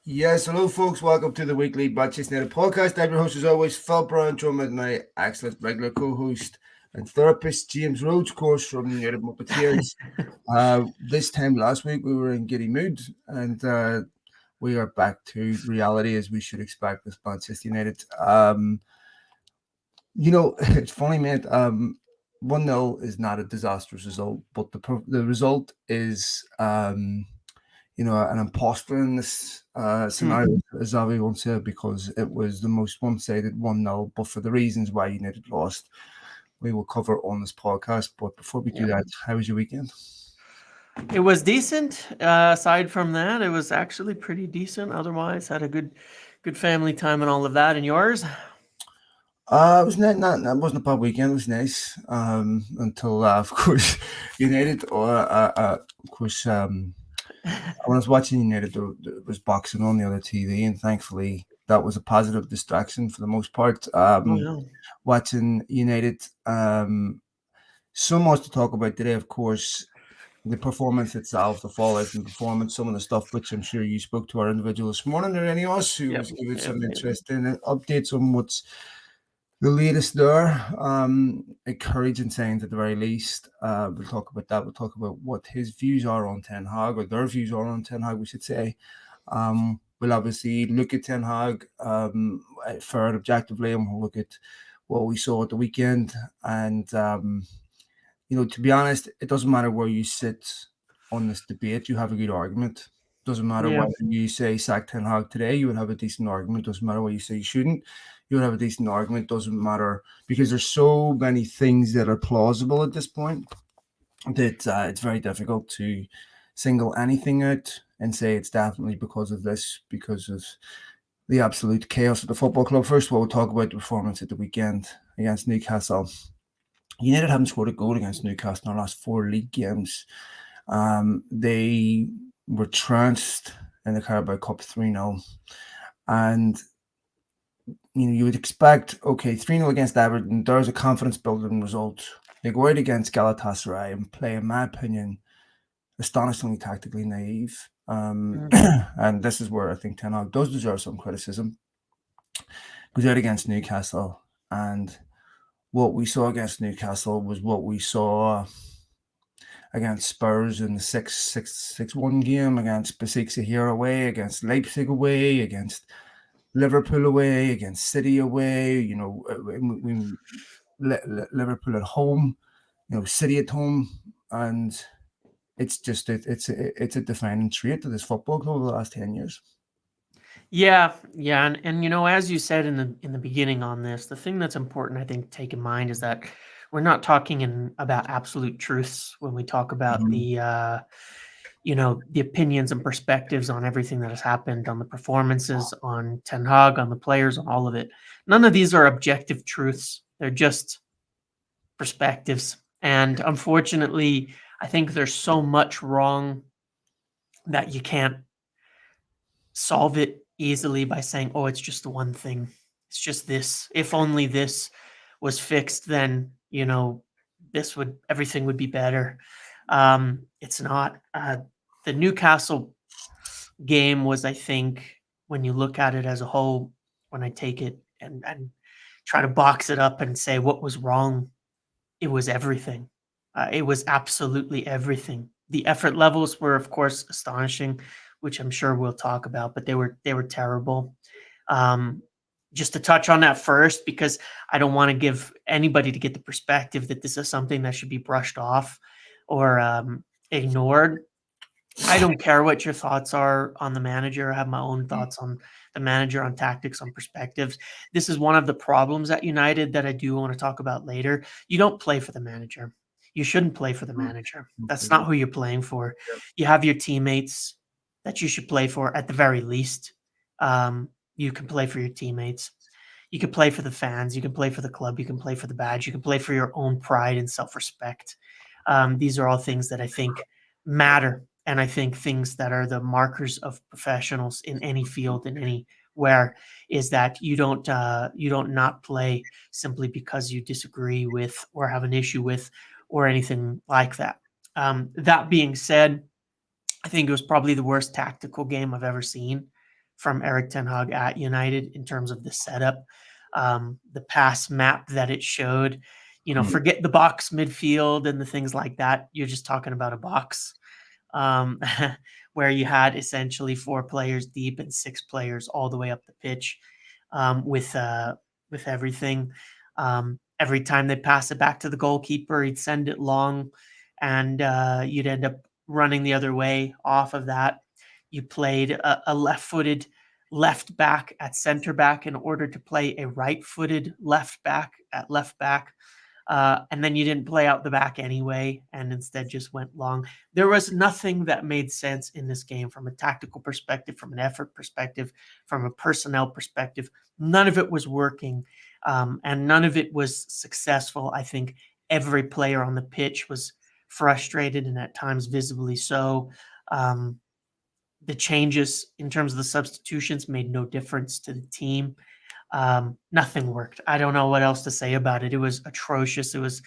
Yes, hello, folks. Welcome to the weekly Utd Podcast. I'm your host, as always, Phil Brown, joined with my excellent regular co-host and therapist, James Rhodes, of course, from Utd Muppetiers. This time last week, we were in giddy mood, and we are back to reality, as we should expect with Manchester United. It's funny, mate. 1-0 is not a disastrous result, but the result is an imposter in this scenario, as Xavi once said, because it was the most one-sided 1-0, but for the reasons why United lost, we will cover on this podcast. But before we do that, how was your weekend? It was decent. Aside from that, it was actually pretty decent. Otherwise, had a good family time and all of that. And yours? It was not it wasn't a bad weekend. It was nice until, of course, United, of course, when I was watching United, there was boxing on the other TV, and thankfully that was a positive distraction for the most part. Watching United, so much to talk about today, of course. The performance itself, the fallout from the performance, some of the stuff which I'm sure you spoke to our individual this morning, or any of us who was giving some interesting updates on what's the latest there. Encouraging signs at the very least. We'll talk about that. We'll talk about what his views are on Ten Hag, or their views are on Ten Hag, we should say. We'll obviously look at Ten Hag fair and objectively, and we'll look at what we saw at the weekend. And to be honest, it doesn't matter where you sit on this debate, you have a good argument. Doesn't matter whether you say sack Ten Hag today, you would have a decent argument. Doesn't matter what you say you shouldn't, you would have a decent argument. Doesn't matter, because there's so many things that are plausible at this point that it's very difficult to single anything out and say it's definitely because of this, because of the absolute chaos at the football club. First of all, we'll talk about the performance at the weekend against Newcastle. United haven't scored a goal against Newcastle in our last 4 league games. They were trounced in the Carabao Cup 3-0. And, you would expect, 3-0 against Everton, there's a confidence-building result. They go out against Galatasaray and play, in my opinion, astonishingly tactically naive. And this is where I think Ten Hag does deserve some criticism. Goes out against Newcastle, and what we saw against Newcastle was what we saw against Spurs in the 6-1 game, against Besiktas away, against Leipzig away, against Liverpool away, against City away, Liverpool at home, City at home. And it's just, it's a defining trait of this football club over the last 10 years. Yeah, and as you said in the beginning on this, the thing that's important, I think, to take in mind is that we're not talking about absolute truths when we talk about the opinions and perspectives on everything that has happened, on the performances, on Ten Hag, on the players, on all of it. None of these are objective truths. They're just perspectives. And unfortunately, I think there's so much wrong that you can't solve it easily by saying, oh, it's just the one thing. It's just this. If only this was fixed, then, everything would be better. It's not. The Newcastle game was, I think, when you look at it as a whole, when I take it and try to box it up and say what was wrong, it was everything. It was absolutely everything. The effort levels were, of course, astonishing, which I'm sure we'll talk about, but they were terrible. Just to touch on that first, because I don't want to give anybody to get the perspective that this is something that should be brushed off or ignored. I don't care what your thoughts are on the manager. I have my own thoughts on the manager, on tactics, on perspectives. This is one of the problems at United that I do want to talk about later. You don't play for the manager. You shouldn't play for the manager. That's not who you're playing for. You have your teammates that you should play for at the very least. You can play for your teammates. You can play for the fans. You can play for the club. You can play for the badge. You can play for your own pride and self-respect. These are all things that I think matter. And I think things that are the markers of professionals in any field, in anywhere, is that you don't not play simply because you disagree with or have an issue with or anything like that. That being said, I think it was probably the worst tactical game I've ever seen from Erik Ten Hag at United in terms of the setup, the pass map that it showed. Forget the box midfield and the things like that. You're just talking about a box, um, where you had essentially 4 players deep and 6 players all the way up the pitch, with everything. Every time they pass it back to the goalkeeper, he'd send it long, and you'd end up running the other way off of that. You played a left-footed left back at center back in order to play a right-footed left back at left back. And then you didn't play out the back anyway, and instead just went long. There was nothing that made sense in this game from a tactical perspective, from an effort perspective, from a personnel perspective. None of it was working, and none of it was successful. I think every player on the pitch was frustrated, and at times visibly so. The changes in terms of the substitutions made no difference to the team. Nothing worked. I don't know what else to say about it. It was atrocious. It was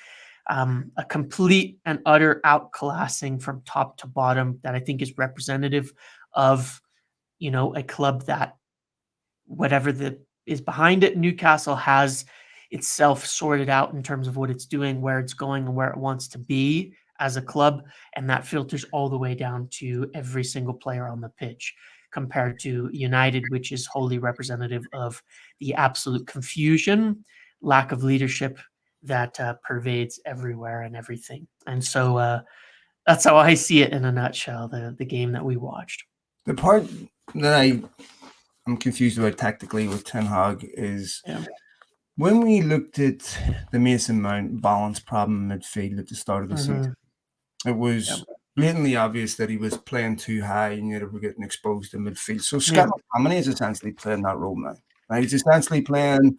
a complete and utter outclassing from top to bottom that I think is representative of, a club that, whatever is behind it, Newcastle has itself sorted out in terms of what it's doing, where it's going, and where it wants to be as a club, and that filters all the way down to every single player on the pitch, compared to United, which is wholly representative of the absolute confusion, lack of leadership that pervades everywhere and everything. And so that's how I see it in a nutshell, the game that we watched. The part that I'm confused about tactically with Ten Hag is when we looked at the Mason Mount balance problem in midfield at the start of the season, it was blatantly obvious that he was playing too high and United were getting exposed in midfield. So Scott McTominay is essentially playing that role now. Right? He's essentially playing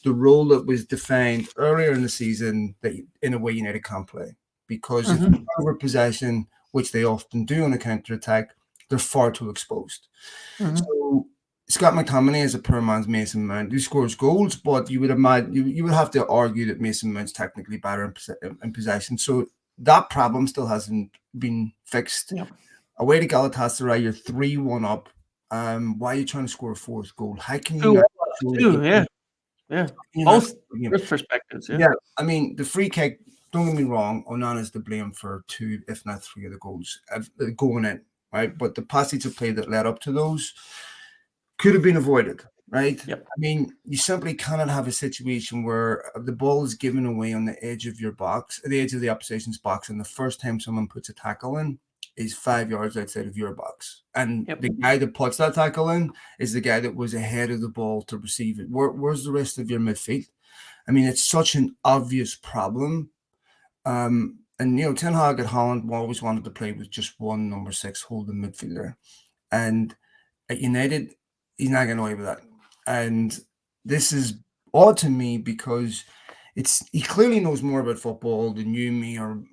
the role that was defined earlier in the season that in a way United can't play. Because if you over possession, which they often do on a counter-attack, they're far too exposed. So Scott McTominay is a poor man's Mason Mount. He scores goals, but you would imagine you would have to argue that Mason Mount's technically better in possession. So that problem still hasn't been fixed. Away to Galatasaray, you're 3-1 up. Why are you trying to score a 4th goal? How can you? Both perspectives. Yeah, I mean the free kick. Don't get me wrong. Onana's to blame for 2, if not 3, of the goals going in. Right, but the passage of play that led up to those could have been avoided. Right. I mean, you simply cannot have a situation where the ball is given away on the edge of your box, the edge of the opposition's box, and the first time someone puts a tackle in is 5 yards outside of your box. And the guy that puts that tackle in is the guy that was ahead of the ball to receive it. Where's the rest of your midfield? I mean, it's such an obvious problem. And, Ten Hag at Holland always wanted to play with just one number 6 holding midfielder. And at United, he's not getting away with that. And this is odd to me because he clearly knows more about football than you, me, or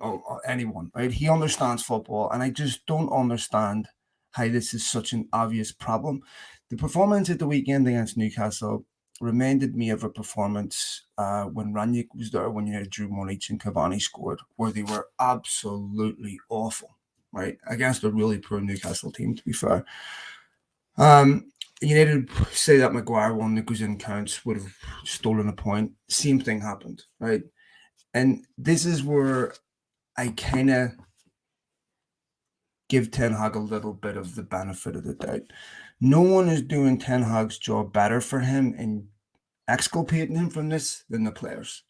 anyone, right? He understands football, and I just don't understand how this is such an obvious problem. The performance at the weekend against Newcastle reminded me of a performance when Ranić was there, when United drew 1 each and Cavani scored, where they were absolutely awful, right? Against a really poor Newcastle team, to be fair. United say that Maguire one that goes in counts would have stolen a point. Same thing happened, right? And this is where I kind of give Ten Hag a little bit of the benefit of the doubt. No one is doing Ten Hag's job better for him and exculpating him from this than the players.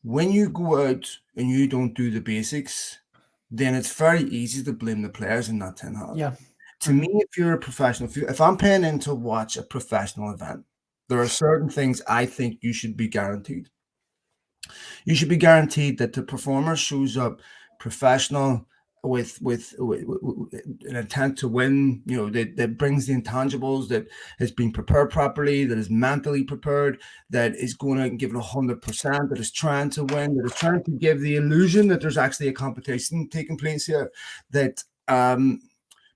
When you go out and you don't do the basics, then it's very easy to blame the players and not Ten Hag. To me, if you're a professional, if I'm paying in to watch a professional event, there are certain things I think you should be guaranteed. You should be guaranteed that the performer shows up professional with an intent to win, that brings the intangibles, that has been prepared properly, that is mentally prepared, that is going to give it 100%, that is trying to win, that is trying to give the illusion that there's actually a competition taking place here, that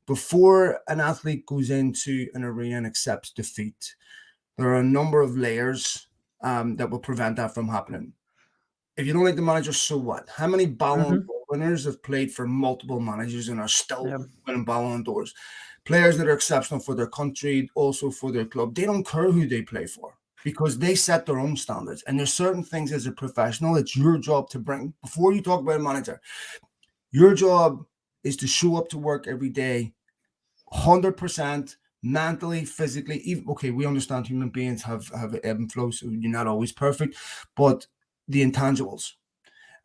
before an athlete goes into an arena and accepts defeat, there are a number of layers that will prevent that from happening. If you don't like the manager, so what? How many Ballon d'Or winners have played for multiple managers and are still winning Ballon d'Ors? players that are exceptional for their country, also for their club. They don't care who they play for because they set their own standards. And there's certain things as a professional, it's your job to bring. Before you talk about a manager, your job is to show up to work every day 100% mentally, physically. Even, okay, we understand human beings have ebb and flow, so you're not always perfect, but the intangibles.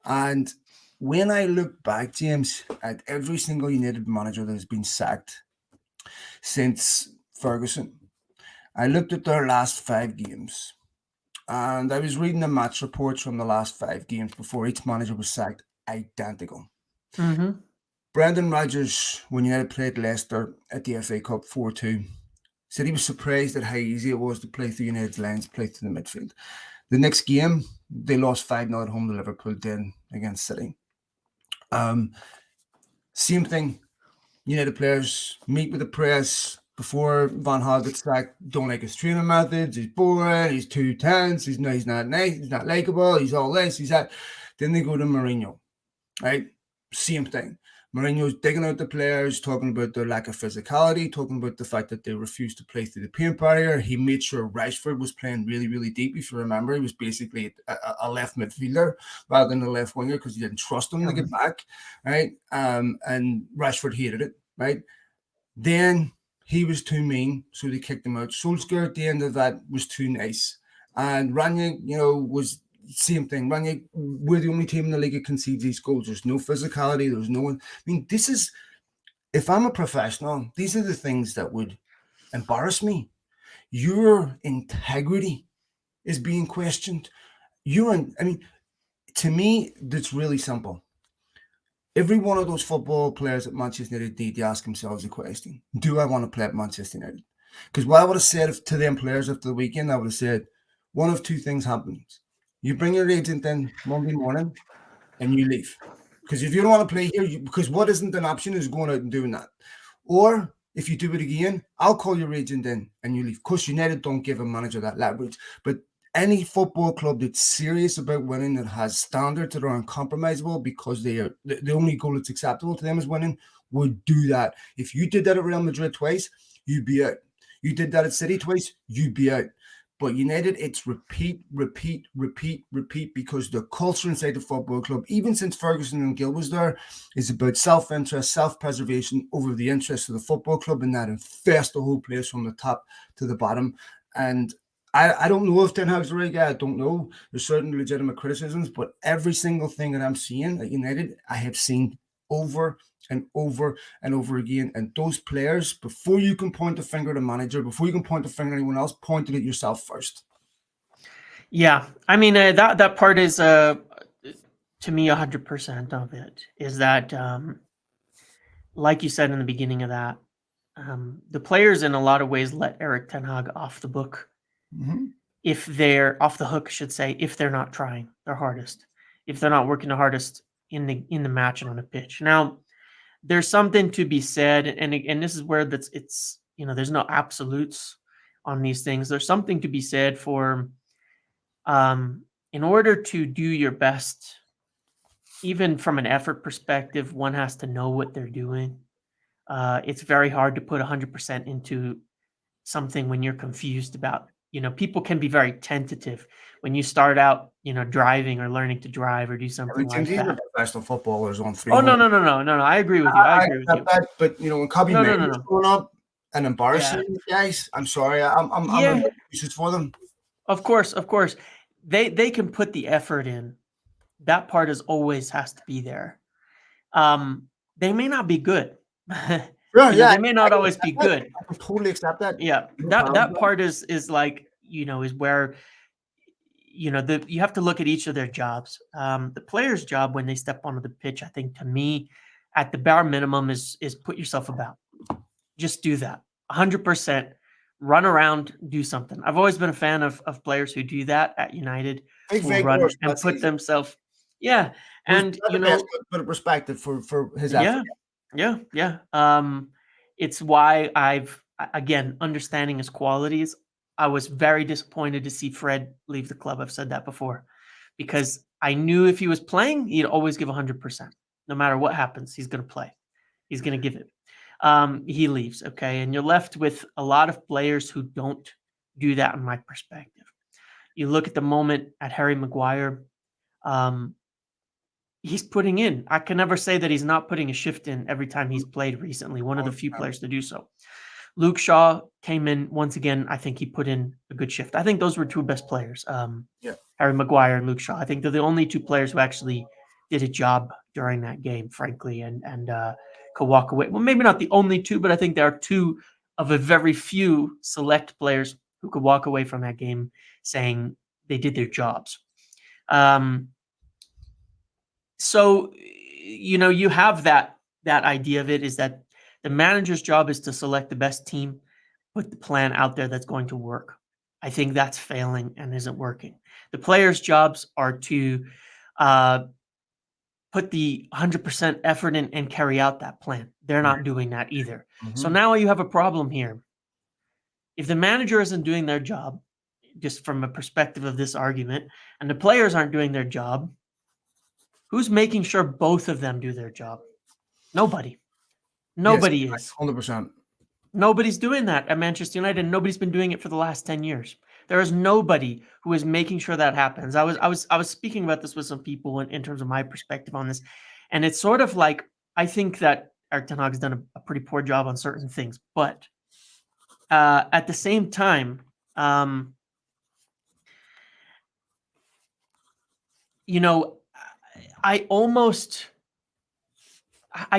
And when I look back, James, at every single United manager that has been sacked since Ferguson, I looked at their last 5 games and I was reading the match reports from the last 5 games before each manager was sacked, identical. Mm-hmm. Brendan Rodgers, when United played Leicester at the FA Cup 4-2, said he was surprised at how easy it was to play through United's lines, play through the midfield. The next game, they lost 5-0 at home to Liverpool then against City. Same thing. United players meet with the press before Van Gaal gets sacked. Don't like his training methods. He's boring. He's too tense. He's not nice. He's not likable. He's all this. He's that. Then they go to Mourinho, right? Same thing. Mourinho's digging out the players, talking about their lack of physicality, talking about the fact that they refused to play through the paint barrier. He made sure Rashford was playing really, really deep. If you remember, he was basically a left midfielder rather than a left winger because he didn't trust him to get back, right? And Rashford hated it, right? Then he was too mean, so they kicked him out. Solskjaer at the end of that was too nice. And Ranić, was same thing. Ranić, we're the only team in the league that concedes these goals. There's no physicality. There's no one. I mean, this is, if I'm a professional, these are the things that would embarrass me. Your integrity is being questioned. To me, that's really simple. Every one of those football players at Manchester United need to ask themselves a question. Do I want to play at Manchester United? Because what I would have said to them players after the weekend, I would have said, one of two things happens. You bring your agent in Monday morning and you leave. Because if you don't want to play here, because what isn't an option is going out and doing that. Or if you do it again, I'll call your agent in and you leave. Because United don't give a manager that leverage. But any football club that's serious about winning, that has standards that are uncompromisable because they are the only goal that's acceptable to them is winning, would do that. If you did that at Real Madrid twice, you'd be out. You did that at City twice, you'd be out. But United, it's repeat, because the culture inside the football club, even since Ferguson and Gill was there, is about self-interest, self-preservation over the interests of the football club, and that infests the whole place from the top to the bottom. And I don't know if Ten Hag's the right guy. I don't know. There's certain legitimate criticisms, but every single thing that I'm seeing at United, I have seen over and over and over again. And those players, before you can point the finger at a manager, before you can point the finger at anyone else, point it at yourself first. Yeah, I mean that part is to me 100% of it is that, like you said in the beginning of that, the players in a lot of ways let Erik Ten Hag off the book. Mm-hmm. If they're off the hook, I should say, if they're not trying their hardest, if they're not working the hardest in the match and on the pitch. Now, there's something to be said, and this is where it's there's no absolutes on these things. There's something to be said for, in order to do your best, even from an effort perspective, one has to know what they're doing. It's very hard to put 100% into something when you're confused about. People can be very tentative when you start out, driving or learning to drive or do something like that. Professional footballers on 3. Oh, no. I agree with you. I agree with you. That, but when Kobe was growing up and embarrassing guys, I'm sorry, I'm excuses for them. Of course, they can put the effort in. That part always has to be there. They may not be good. They may not always be good. I can totally accept that. Yeah, that part is like, is where you have to look at each of their jobs. The player's job when they step onto the pitch, I think, to me, at the bare minimum is put yourself about. Just do that 100%. Run around, do something. I've always been a fan of players who do that at United, who run and put themselves. Yeah, and put a perspective for his effort. Yeah. It's why again, understanding his qualities, I was very disappointed to see Fred leave the club. I've said that before, because I knew if he was playing, he'd always give 100%. No matter what happens, he's going to play. He's going to give it. he leaves, okay? And you're left with a lot of players who don't do that in my perspective. You look at the moment at Harry Maguire, he's putting in. I can never say that he's not putting a shift in every time he's played recently, one of the few players to do so. Luke Shaw came in once again. I think he put in a good shift. I think those were two best players, Harry Maguire and Luke Shaw. I think they're the only two players who actually did a job during that game, frankly, and could walk away. Well, maybe not the only two, but I think there are two of a very few select players who could walk away from that game saying they did their jobs. So, you have that idea of it, is that the manager's job is to select the best team, put the plan out there that's going to work. I think that's failing and isn't working. The players' jobs are to put the 100% effort in and carry out that plan. They're not doing that either. So now you have a problem here. If the manager isn't doing their job, just from a perspective of this argument, and the players aren't doing their job, who's making sure both of them do their job? Nobody. Nobody is. 100%. Nobody's doing that at Manchester United, and nobody's been doing it for the last 10 years. There is nobody who is making sure that happens. I was speaking about this with some people in terms of my perspective on this, and it's sort of like, I think that Erik Ten Hag has done a pretty poor job on certain things, but at the same time, I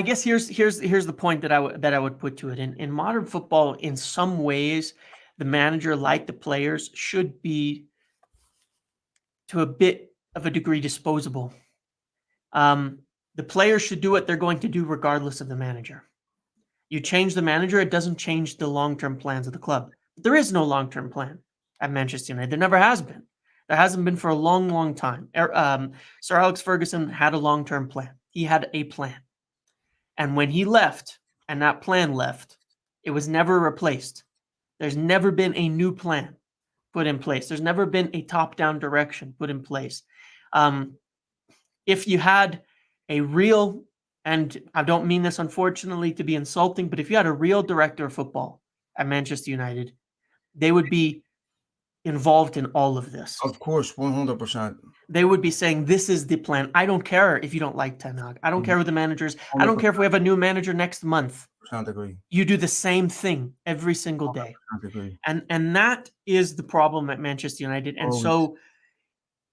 guess here's the point that I would put to it. In modern football, in some ways, the manager, like the players, should be to a bit of a degree disposable. The players should do what they're going to do regardless of the manager. You change the manager, it doesn't change the long-term plans of the club. There is no long-term plan at Manchester United. There never has been. There hasn't been for a long, long time. Sir Alex Ferguson had a long-term plan. He had a plan. And when he left, and that plan left, it was never replaced. There's never been a new plan put in place. There's never been a top-down direction put in place. If you had a real, and I don't mean this unfortunately to be insulting, but if you had a real director of football at Manchester United, they would be involved in all of this. Of course, 100%. They would be saying, this is the plan. I don't care if you don't like Ten Hag. I don't care who the manager is. I don't care if we have a new manager next month. Agree. You do the same thing every single day. Agree. And that is the problem at Manchester United. And so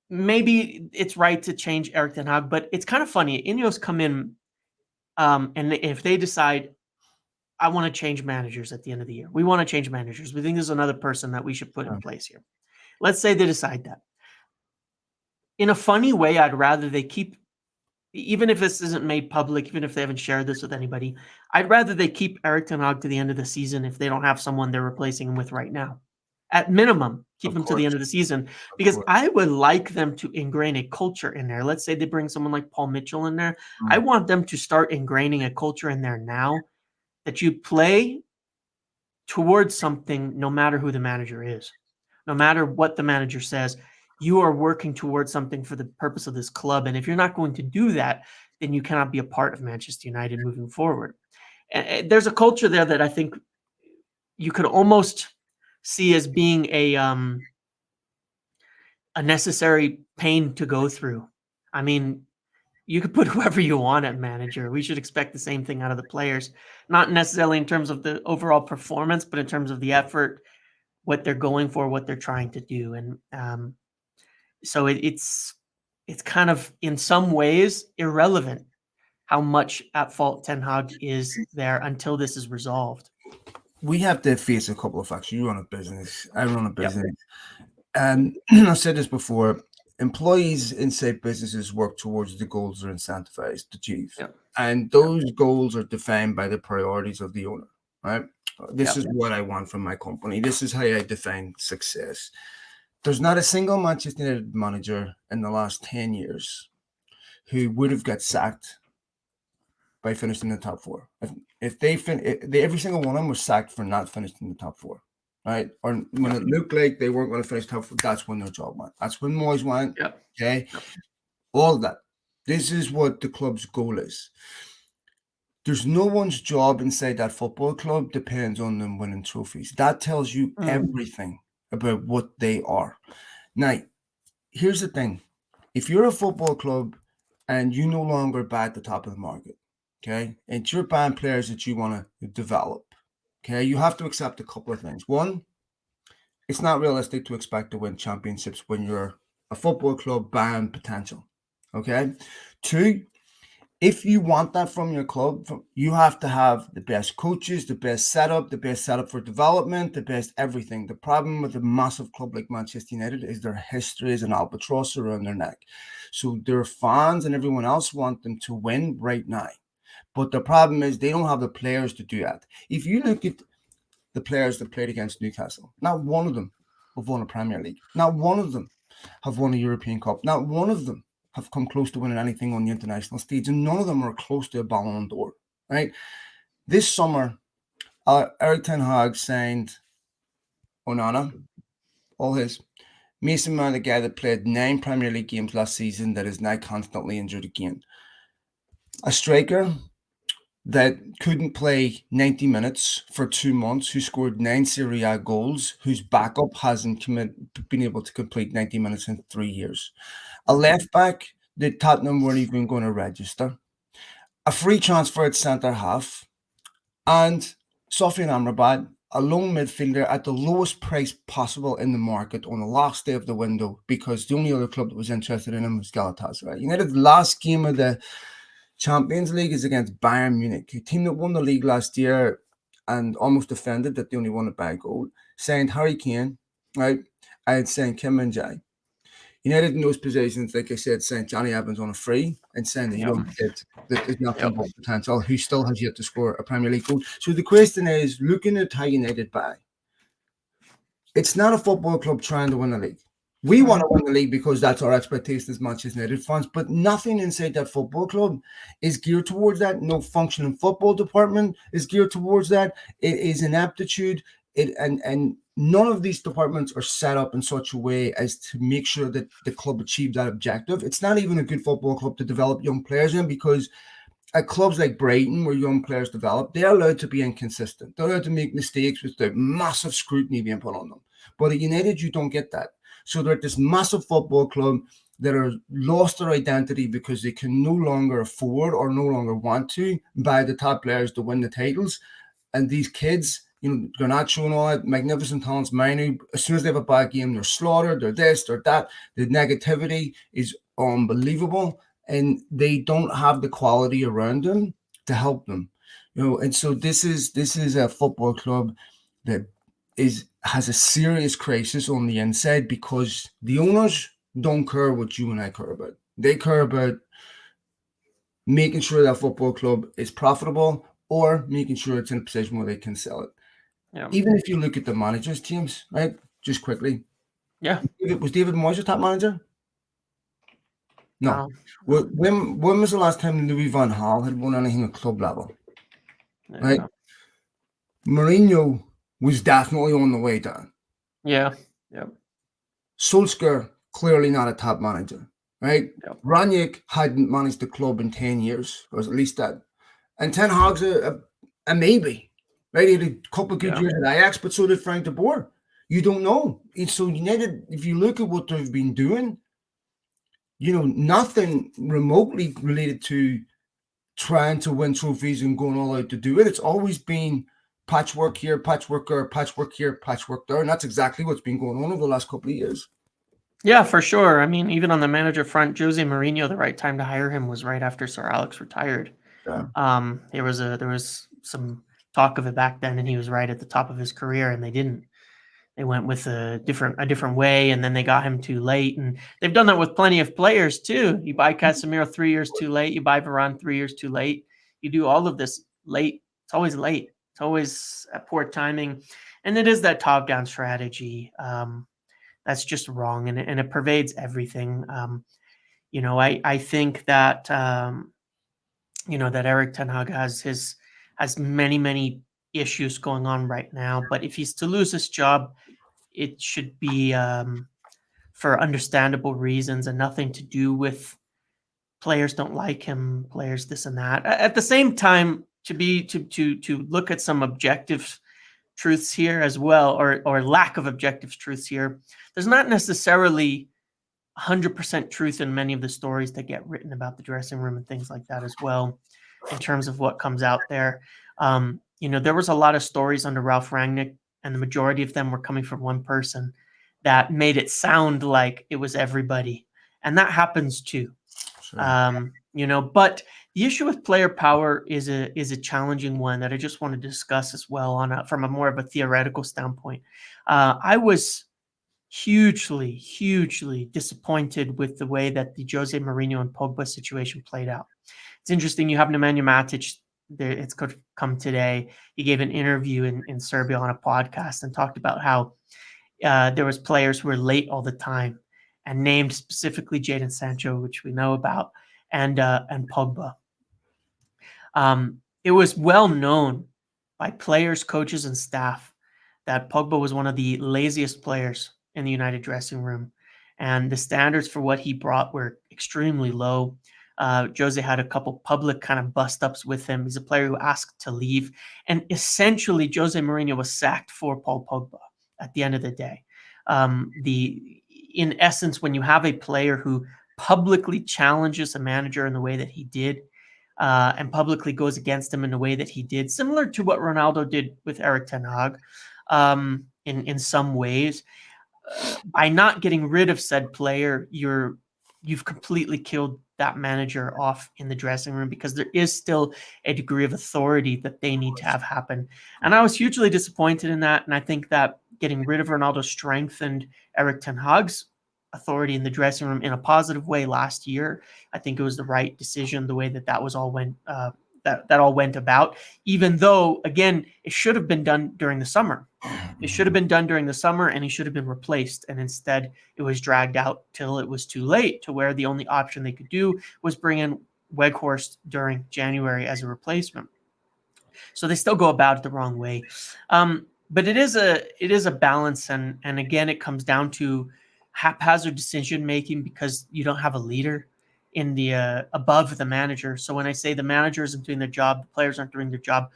maybe it's right to change Erik Ten Hag, but it's kind of funny. Ineos come in, and if they decide, I want to change managers at the end of the year. We want to change managers. We think there's another person that we should put in place here. Let's say they decide that. In a funny way, I'd rather they keep, even if this isn't made public, even if they haven't shared this with anybody, I'd rather they keep Erik Ten Hag to the end of the season if they don't have someone they're replacing him with right now. At minimum, keep him to the end of the season, because I would like them to ingrain a culture in there. Let's say they bring someone like Paul Mitchell in there. I want them to start ingraining a culture in there now that you play towards something no matter who the manager is, no matter what the manager says. You are working towards something for the purpose of this club. And if you're not going to do that, then you cannot be a part of Manchester United moving forward. And there's a culture there that I think you could almost see as being a necessary pain to go through. I mean, you could put whoever you want at manager. We should expect the same thing out of the players, not necessarily in terms of the overall performance, but in terms of the effort, what they're going for, what they're trying to do. And so it's kind of, in some ways, irrelevant how much at fault Ten Hag is there until this is resolved. We have to face a couple of facts. You run a business. I run a business. And I've said this before. Employees inside businesses work towards the goals they're incentivized to achieve. And those goals are defined by the priorities of the owner, right? This is what I want from my company. This is how I define success. There's not a single Manchester United manager in the last 10 years who would have got sacked by finishing in the top four. If every single one of them was sacked for not finishing in the top four, right? Or when it looked like they weren't going to finish top four, that's when their job went. That's when Moyes went. Okay, all of that. This is what the club's goal is. There's no one's job inside that football club depends on them winning trophies. That tells you everything about what they are. Now, here's the thing. If you're a football club and you no longer buy at the top of the market, okay, and you're buying players that you want to develop, okay, you have to accept a couple of things. One, it's not realistic to expect to win championships when you're a football club buying potential, okay? Two, if you want that from your club, you have to have the best coaches, the best setup for development, the best everything. The problem with a massive club like Manchester United is their history is an albatross around their neck. So their fans and everyone else want them to win right now. But the problem is they don't have the players to do that. If you look at the players that played against Newcastle, not one of them have won a Premier League. Not one of them have won a European Cup. Not one of them have come close to winning anything on the international stage, and none of them are close to a Ballon d'Or, right? This summer, Erik Ten Hag signed Onana, all his. Mason Mount, a guy that played 9 Premier League games last season that is now constantly injured again. A striker that couldn't play 90 minutes for 2 months, who scored 9 Serie A goals, whose backup hasn't been able to complete 90 minutes in 3 years. A left back that Tottenham weren't even going to register. A free transfer at centre half. And Sofian Amrabat, a lone midfielder at the lowest price possible in the market on the last day of the window, because the only other club that was interested in him was Galatasaray. United's last game of the Champions League is against Bayern Munich, a team that won the league last year and almost offended that they only won it by a goal. Signed Harry Kane, right? I had signed Kim Min-jae. United in those positions, like I said, signed Johnny Evans on a free and signed a young kid that is nothing but potential, who still has yet to score a Premier League goal. So the question is, looking at how United buy, it's not a football club trying to win the league. We want to win the league because that's our expectation as Manchester United fans, but nothing inside that football club is geared towards that. No functioning football department is geared towards that. It is an aptitude, and none of these departments are set up in such a way as to make sure that the club achieves that objective. It's not even a good football club to develop young players in, because at clubs like Brighton, where young players develop, they're allowed to be inconsistent. They're allowed to make mistakes without massive scrutiny being put on them. But at United, you don't get that. So they're at this massive football club that are lost their identity because they can no longer afford or no longer want to buy the top players to win the titles. And these kids, Garnacho and all that, magnificent talents, Manu, as soon as they have a bad game, they're slaughtered, they're this, they're that. The negativity is unbelievable, and they don't have the quality around them to help them. And so this is a football club that has a serious crisis on the inside, because the owners don't care what you and I care about. They care about making sure that football club is profitable, or making sure it's in a position where they can sell it. Yeah. Even if you look at the managers teams, right? Just quickly. Yeah. Was David Moyes a top manager? No. When was the last time Louis van Gaal had won anything at club level? Yeah. Right? Mourinho was definitely on the way down. Yeah. Yeah. Solskjaer, clearly not a top manager, right? Yep. Ranić hadn't managed the club in 10 years, or at least that. And Ten Hag's a maybe, right? He had a couple of good years at Ajax, but so did Frank de Boer. You don't know. So United, if you look at what they've been doing, nothing remotely related to trying to win trophies and going all out to do it. It's always been patchwork here, patchwork there, patchwork here, patchwork there. And that's exactly what's been going on over the last couple of years. Yeah, for sure. I mean, even on the manager front, Jose Mourinho, the right time to hire him was right after Sir Alex retired. Yeah. There was some talk of it back then, and he was right at the top of his career, and they didn't. They went with a different way, and then they got him too late. And they've done that with plenty of players too. You buy Casemiro 3 years too late. You buy Varane 3 years too late. You do all of this late. It's always late. It's always at poor timing, and it is that top-down strategy that's just wrong, and it pervades everything. I think that that Erik Ten Hag has many issues going on right now, but if he's to lose his job, it should be for understandable reasons and nothing to do with players don't like him, players this and that. At the same time, to look at some objective truths here as well, or lack of objective truths here. There's not necessarily 100% truth in many of the stories that get written about the dressing room and things like that as well, in terms of what comes out there. There was a lot of stories under Ralph Rangnick, and the majority of them were coming from one person that made it sound like it was everybody. And that happens too. Sure. But the issue with player power is a challenging one that I just want to discuss as well from a more of a theoretical standpoint. I was hugely disappointed with the way that the Jose Mourinho and Pogba situation played out. It's interesting. You have Nemanja Matic. It's come today. He gave an interview in Serbia on a podcast and talked about how there was players who were late all the time, and named specifically Jadon Sancho, which we know about, and Pogba. It was well known by players, coaches, and staff that Pogba was one of the laziest players in the United dressing room, and the standards for what he brought were extremely low. Jose had a couple public kind of bust-ups with him. He's a player who asked to leave, and essentially Jose Mourinho was sacked for Paul Pogba at the end of the day. In essence, when you have a player who publicly challenges a manager in the way that he did, and publicly goes against him in the way that he did, similar to what Ronaldo did with Erik Ten Hag, in some ways, by not getting rid of said player, you've completely killed that manager off in the dressing room, because there is still a degree of authority that they need to have happen. And I was hugely disappointed in that. And I think that getting rid of Ronaldo strengthened Erik Ten Hag's authority in the dressing room in a positive way last year. I think it was the right decision, the way that was all went, that all went about, even though, again, it should have been done during the summer. It should have been done during the summer, and he should have been replaced. And instead, it was dragged out till it was too late, to where the only option they could do was bring in Weghorst during January as a replacement. So they still go about it the wrong way. But it is a balance, and again, it comes down to haphazard decision making, because you don't have a leader in the above the manager. So when I say the manager isn't doing their job, the players aren't doing their job,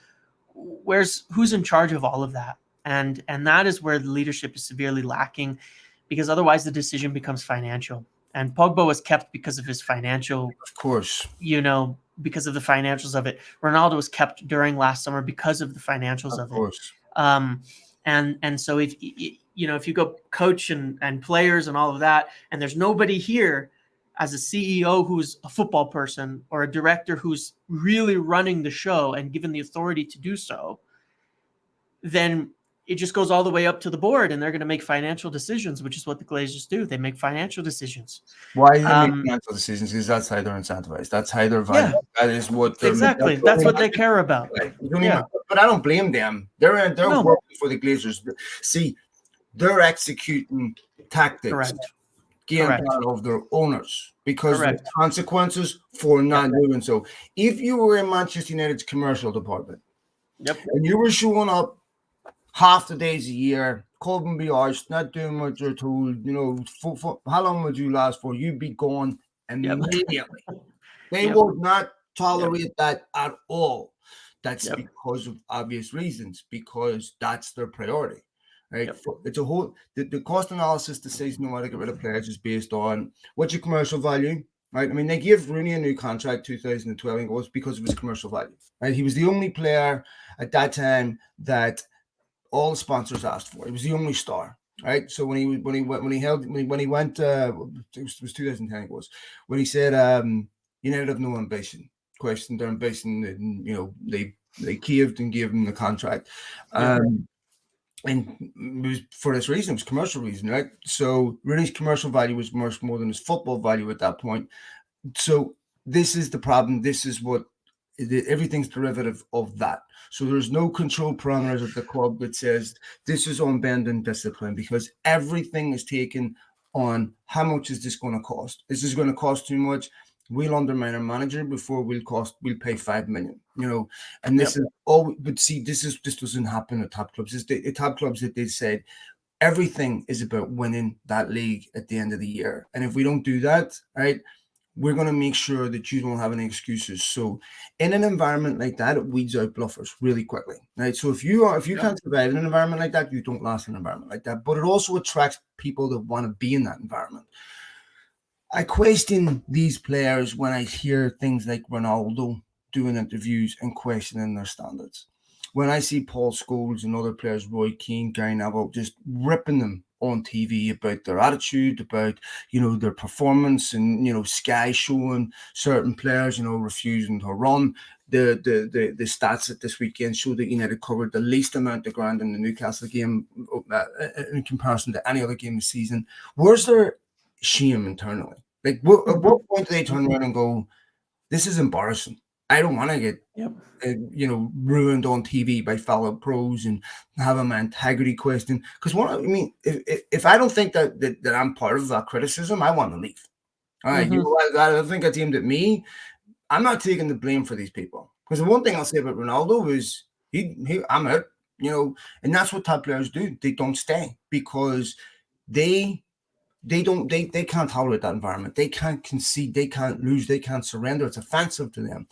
who's in charge of all of that? And that is where the leadership is severely lacking, because otherwise the decision becomes financial. And Pogba was kept because of his financial, of course, because of the financials of it. Ronaldo was kept during last summer because of the financials of course. it. And so if you go coach and players and all of that, and there's nobody here as a CEO who's a football person, or a director who's really running the show and given the authority to do so, then it just goes all the way up to the board, and they're going to make financial decisions, which is what the Glazers do. They make financial decisions. Why do they make financial decisions? Because that's how they're incentivized. That's how they're valued. Yeah, that is what exactly. That's what they care about. But I don't blame them. They're working for the Glazers. See, they're executing tactics, game plan of their owners, because of consequences for not doing so. If you were in Manchester United's commercial department, and you were showing up half the days a year, couldn't be arsed, not doing what you're told, how long would you last for? You'd be gone immediately. They would not tolerate that at all. That's because of obvious reasons, because that's their priority, right? It's a whole, the cost analysis decision on whether to get rid of players is based on what's your commercial value, right? I mean, they gave Rooney a new contract 2012, and it was because of his commercial value, right? He was the only player at that time that all the sponsors asked for. He was the only star, right? So when he went, it was 2010. It was when he said, "United have no ambition." Questioned their ambition, and they caved and gave him the contract, and it was for this reason. It was commercial reason, right? So Rooney's commercial value was much more than his football value at that point. So this is the problem. This is what. Everything's derivative of that. So there's no control parameters at the club that says this is unbending discipline, because everything is taken on how much is this going to cost? Is this going to cost too much? We'll undermine our manager before we'll pay $5 million, and this is all. But see, this doesn't happen at top clubs. It's the top clubs that they said everything is about winning that league at the end of the year. And if we don't do that, right, we're going to make sure that you don't have any excuses. So in an environment like that, it weeds out bluffers really quickly, right? So if you can't survive in an environment like that, you don't last in an environment like that. But it also attracts people that want to be in that environment. I question these players when I hear things like Ronaldo doing interviews and questioning their standards. When I see Paul Scholes and other players, Roy Keane, Gary Neville, just ripping them on TV about their attitude, about, their performance, and, Sky showing certain players, refusing to run. The stats at this weekend show that United covered the least amount of ground in the Newcastle game in comparison to any other game this season. Where's their shame internally? Like, at what point do they turn around and go, this is embarrassing. I don't want to get, ruined on TV by fellow pros and having my integrity questioned. Because if I don't think that I'm part of that criticism, I want to leave. All right, I think it's aimed at me. I'm not taking the blame for these people. Because the one thing I'll say about Ronaldo is I'm out, and that's what top players do. They don't stay because they can't tolerate that environment. They can't concede, they can't lose, they can't surrender. It's offensive to them.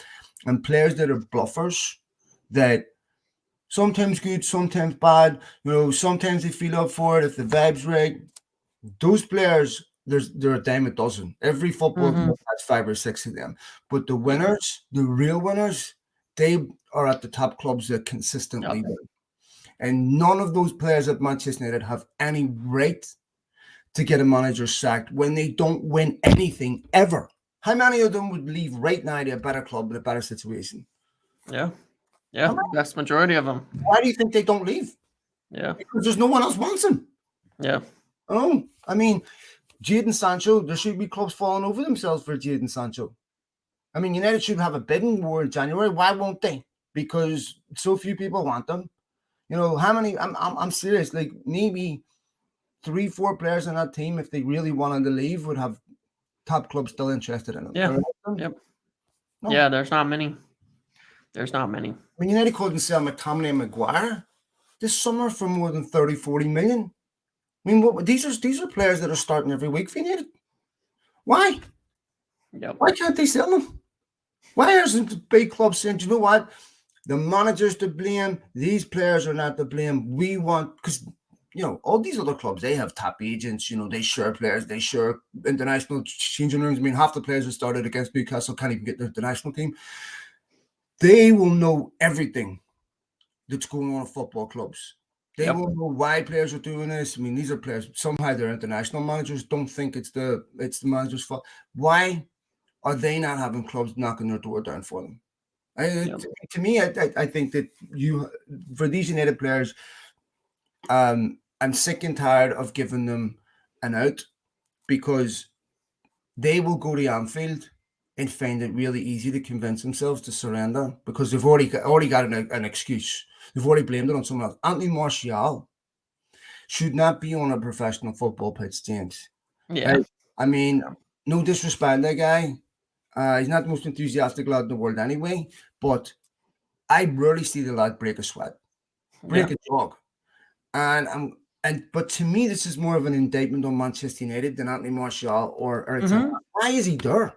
And players that are bluffers, that sometimes good, sometimes bad, sometimes they feel up for it if the vibe's right. Those players, they're a dime a dozen. Every football club has 5 or 6 of them. But the winners, the real winners, they are at the top clubs that consistently win. And none of those players at Manchester United have any right to get a manager sacked when they don't win anything ever. How many of them would leave right now to a better club in a better situation? Yeah. Vast majority of them. Why do you think they don't leave? Yeah. Because there's no one else wants them. Yeah. Oh, Jadon Sancho, there should be clubs falling over themselves for Jadon Sancho. United should have a bidding war in January. Why won't they? Because so few people want them. How many? I'm serious. Like, maybe 3-4 players on that team, if they really wanted to leave, would have top clubs still interested in them. Yeah. No. Yeah, there's not many. United couldn't sell McTominay and Maguire this summer for more than 30, 40 million. These are players that are starting every week for United. Why? Yep. Why can't they sell them? Why isn't the big club saying, do you know what? The manager's to blame. These players are not to blame. We want, because all these other clubs, they have top agents, they share players, they share international changing rooms. Half the players who started against Newcastle can't even get the international team. They will know everything that's going on at football clubs. They will know why players are doing this. These are players, somehow their international managers don't think it's the manager's fault. Why are they not having clubs knocking their door down for them? To me, I think that for these United players, I'm sick and tired of giving them an out, because they will go to Anfield and find it really easy to convince themselves to surrender, because they've already got an excuse. They've already blamed it on someone else. Anthony Martial should not be on a professional football pitch, James. Yeah. No disrespect, that guy. He's not the most enthusiastic lad in the world anyway, but I rarely see the lad break a sweat, break a jog. But to me, this is more of an indictment on Manchester United than Anthony Martial or Erik Ten Hag. Why is he there?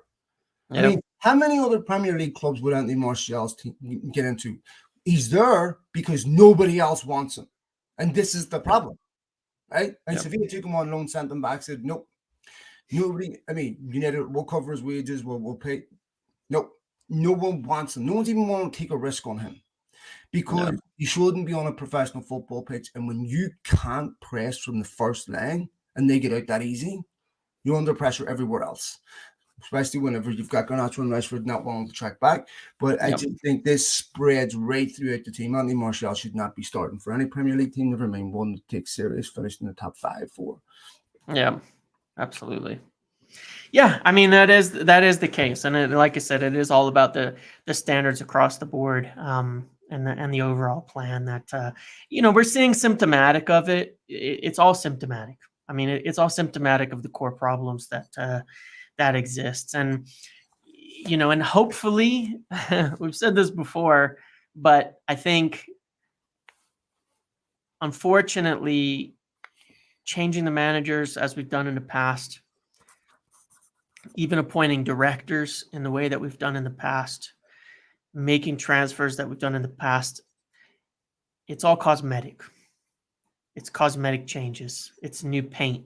How many other Premier League clubs would Anthony Martial's team get into? He's there because nobody else wants him. And this is the problem, right? And Sevilla took him on loan, sent him back, said, nope. Nobody, United will cover his wages, we'll pay. Nope. No one wants him. No one's even want to take a risk on him, because you shouldn't be on a professional football pitch. And when you can't press from the first line and they get out that easy, you're under pressure everywhere else, especially whenever you've got Garnacho and Rashford not willing to track back. But I just think this spreads right throughout the team. Anthony Martial should not be starting for any Premier League team, never mind one that takes serious, finished in the top 5, 4. Yeah, absolutely. Yeah, that is the case, and like I said, it is all about the standards across the board, and the overall plan that we're seeing symptomatic of it. It's all symptomatic. It's all symptomatic of the core problems that exists, and and hopefully, we've said this before, but I think, unfortunately, changing the managers as we've done in the past even appointing directors in the way that we've done in the past, making transfers that we've done in the past, it's all cosmetic. It's cosmetic changes. It's new paint,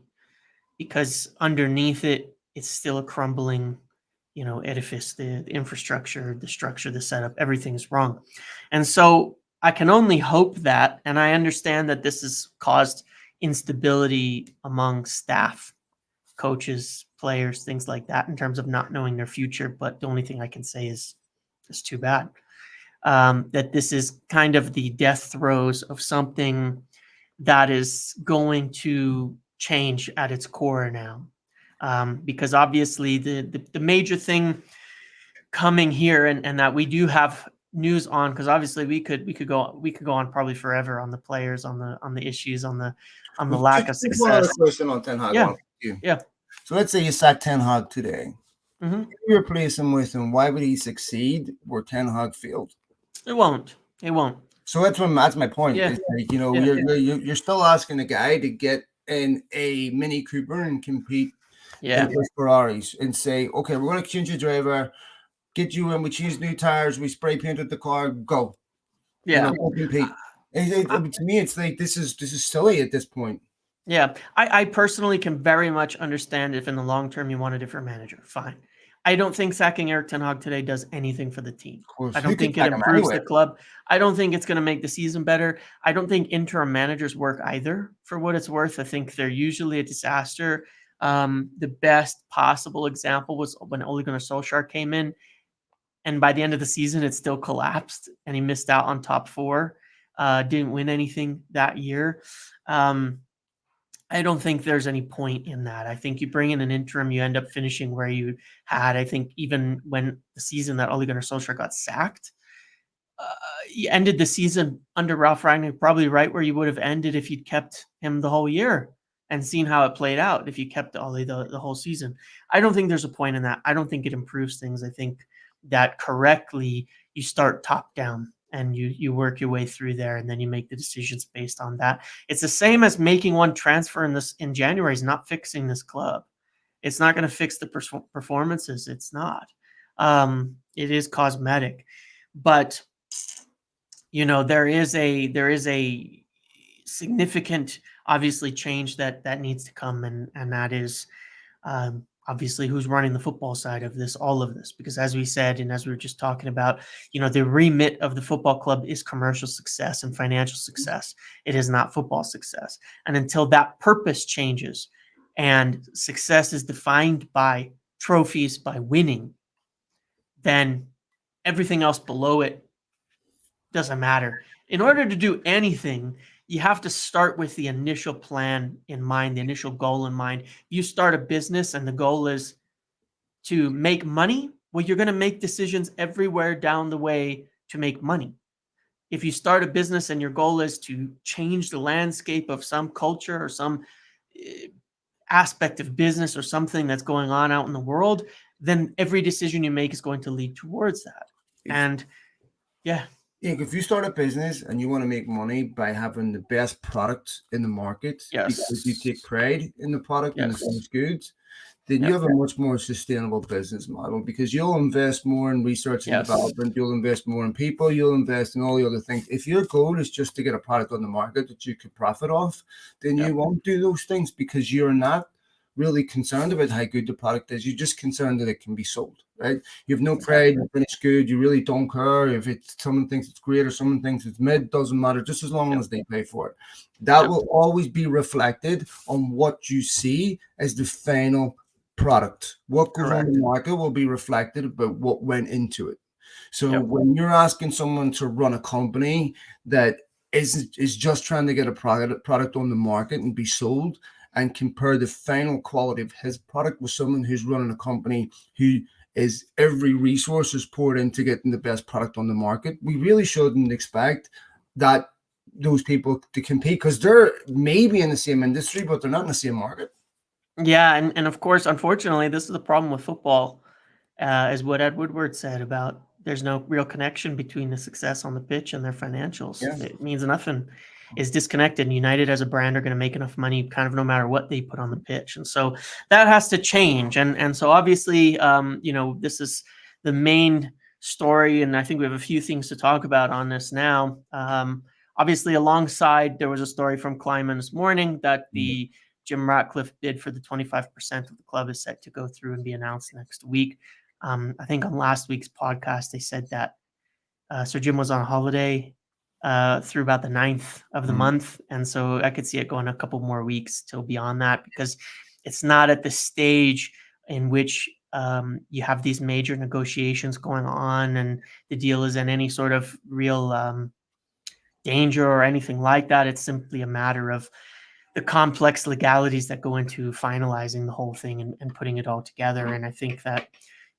because underneath it, it's still a crumbling, edifice. The infrastructure, the structure, the setup, everything's wrong. And so I can only hope that, and I understand that this has caused instability among staff, coaches, players, things like that, in terms of not knowing their future. But the only thing I can say is it's too bad. That this is kind of the death throes of something that is going to change at its core now. Because obviously the major thing coming here, and that we do have news on, because obviously we could go on probably forever on the players, on the issues, on the lack of success. One other question on Ten Hag. Yeah. So let's say you sack Ten Hag today. Mm-hmm. If you replace him with him, why would he succeed where Ten Hag failed? It won't. So that's my point. Yeah. It's like, you're still asking a guy to get in a Mini Cooper and compete with Ferraris and say, okay, we're going to change your driver, get you in, we change new tires, we spray painted the car, go. Go compete. To me, it's like this is silly at this point. Yeah, I personally can very much understand if in the long term you want a different manager. Fine. I don't think sacking Erik Ten Hag today does anything for the team. I don't think it improves the club. I don't think it's going to make the season better. I don't think interim managers work either, for what it's worth. I think they're usually a disaster. The best possible example was when Ole Gunnar Solskjaer came in, and by the end of the season, it still collapsed, and he missed out on top 4. Didn't win anything that year. I don't think there's any point in that. I think you bring in an interim, you end up finishing where you had. I think even when the season that Ole Gunnar Solskjaer got sacked, you ended the season under Ralph Rangnick probably right where you would have ended if you'd kept him the whole year and seen how it played out if you kept Ole the whole season. I don't think there's a point in that. I don't think it improves things. I think that correctly you start top down and you work your way through there, and then you make the decisions based on that. It's the same as making one transfer in January is not fixing this club. It's not going to fix the performances. It's not. It is cosmetic, but there is a significant, obviously, change that needs to come, and that is obviously who's running the football side of this, all of this, because as we said, and as we were just talking about, the remit of the football club is commercial success and financial success. It is not football success. And until that purpose changes and success is defined by trophies, by winning, then everything else below it doesn't matter. In order to do anything, you have to start with the initial plan in mind, the initial goal in mind. You start a business and the goal is to make money. Well, you're going to make decisions everywhere down the way to make money. If you start a business and your goal is to change the landscape of some culture or some aspect of business or something that's going on out in the world, then every decision you make is going to lead towards that. And if you start a business and you want to make money by having the best product in the market, because you take pride in the product and the finished goods, then you have a much more sustainable business model, because you'll invest more in research and development, you'll invest more in people, you'll invest in all the other things. If your goal is just to get a product on the market that you could profit off, then you won't do those things, because you're not really concerned about how good the product is. You're just concerned that it can be sold, right? You have no pride in finished good. You really don't care if someone thinks it's great or someone thinks it's mid. Doesn't matter, just as long as they pay for it. That will always be reflected on what you see as the final product. What goes on the market will be reflected about what went into it. So when you're asking someone to run a company that is just trying to get a product on the market and be sold, and compare the final quality of his product with someone who's running a company who is every resource is poured into getting the best product on the market, we really shouldn't expect that those people to compete, because they're maybe in the same industry, but they're not in the same market. Yeah, and of course, unfortunately, this is the problem with football, is what Ed Woodward said about there's no real connection between the success on the pitch and their financials. It means nothing. is disconnected, and United as a brand are going to make enough money kind of no matter what they put on the pitch. And so that has to change. And so obviously, this is the main story, and I think we have a few things to talk about on this now. Obviously, alongside, there was a story from Kleiman this morning that the Jim Ratcliffe bid for the 25% of the club is set to go through and be announced next week. I think on last week's podcast, they said that Sir Jim was on holiday through about the 9th of the month. And so I could see it going a couple more weeks till beyond that, because it's not at the stage in which you have these major negotiations going on and the deal is in any sort of real danger or anything like that. It's simply a matter of the complex legalities that go into finalizing the whole thing and putting it all together. And I think that,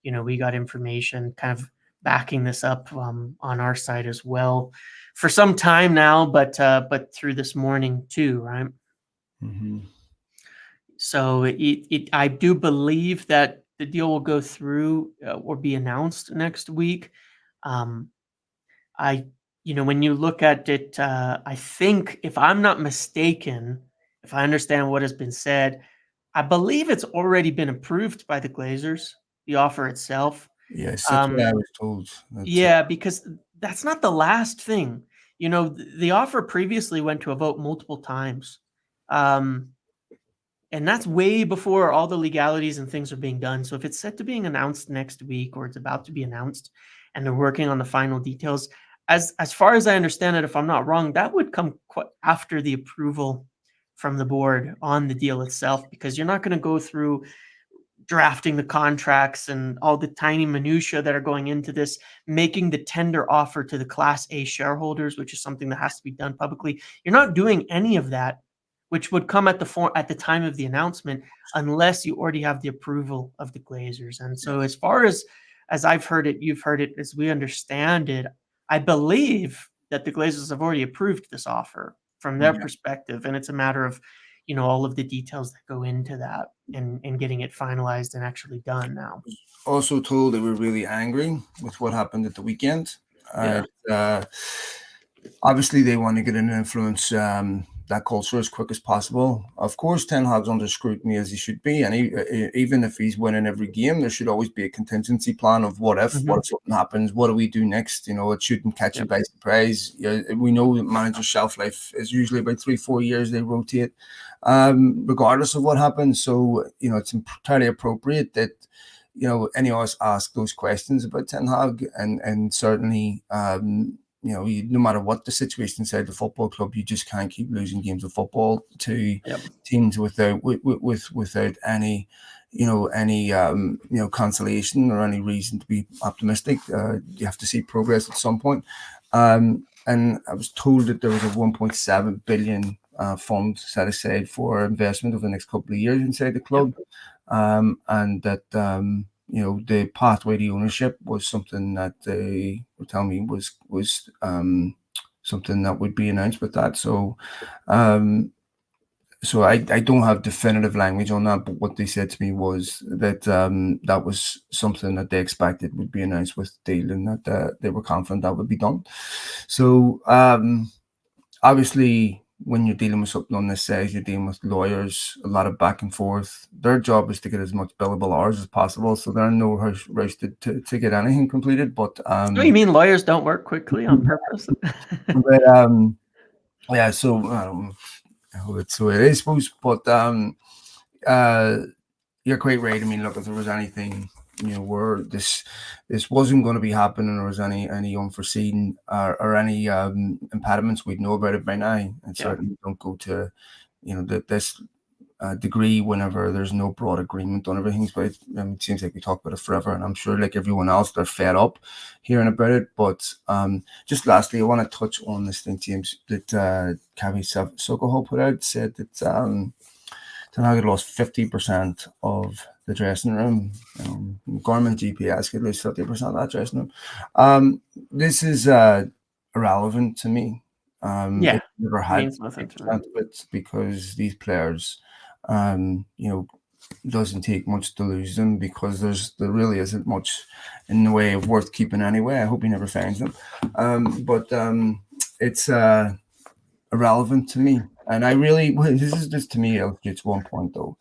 we got information kind of backing this up on our side as well for some time now, but through this morning too, right? Mm-hmm. So I do believe that the deal will go through or be announced next week. When you look at it, I think, if I'm not mistaken, if I understand what has been said, I believe it's already been approved by the Glazers, the offer itself. Yes, that's what I was told. Because that's not the last thing. The offer previously went to a vote multiple times. And that's way before all the legalities and things are being done. So if it's set to being announced next week, or it's about to be announced, and they're working on the final details, as far as I understand it, if I'm not wrong, that would come after the approval from the board on the deal itself, because you're not going to go through drafting the contracts and all the tiny minutia that are going into this, making the tender offer to the Class A shareholders, which is something that has to be done publicly. You're not doing any of that, which would come at the time of the announcement, unless you already have the approval of the Glazers. And so, as far as I've heard it, you've heard it, as we understand it, I believe that the Glazers have already approved this offer from their perspective, and it's a matter of all of the details that go into that and getting it finalized and actually done now. Also told they were really angry with what happened at the weekend. Obviously, they want to get an influence that culture as quick as possible. Of course, Ten Hag's under scrutiny, as he should be, and even if he's winning every game, there should always be a contingency plan of what if something happens, what do we do next? It shouldn't catch you by surprise. We know that manager's shelf life is usually about 3-4 years. They rotate, regardless of what happens. So it's entirely appropriate that any of us ask those questions about Ten Hag, and certainly. No matter what the situation inside the football club, you just can't keep losing games of football to teams without any, consolation or any reason to be optimistic. You have to see progress at some point. And I was told that there was a 1.7 billion fund set aside for investment over the next couple of years inside the club, and that. The pathway to ownership was something that they were telling me was something that would be announced with that. So, I don't have definitive language on that, but what they said to me was that that was something that they expected would be announced with the deal, and that they were confident that would be done. So, obviously, when you're dealing with something on this size, you're dealing with lawyers, a lot of back and forth. Their job is to get as much billable hours as possible, so they're in no rush to get anything completed. But you mean lawyers don't work quickly on purpose? But so it's the way it is, I suppose. But you're quite right. I mean, look, if there was anything where this wasn't going to be happening, or was any unforeseen or any impediments, we'd know about it by now, and certainly don't go to this degree whenever there's no broad agreement on everything. But it seems like we talk about it forever, and I'm sure, like everyone else, they're fed up hearing about it. But just lastly, I want to touch on this thing, James, that Kavi Sokoho put out. Said that Ten Hag had lost 50% of the dressing room. Government GPS could lose 50% of that dressing room. This is irrelevant to me. It never had 50% of it, because these players, doesn't take much to lose them, because there really isn't much in the way of worth keeping anyway. I hope he never finds them. But it's irrelevant to me. And this is just to me illustrates one point though.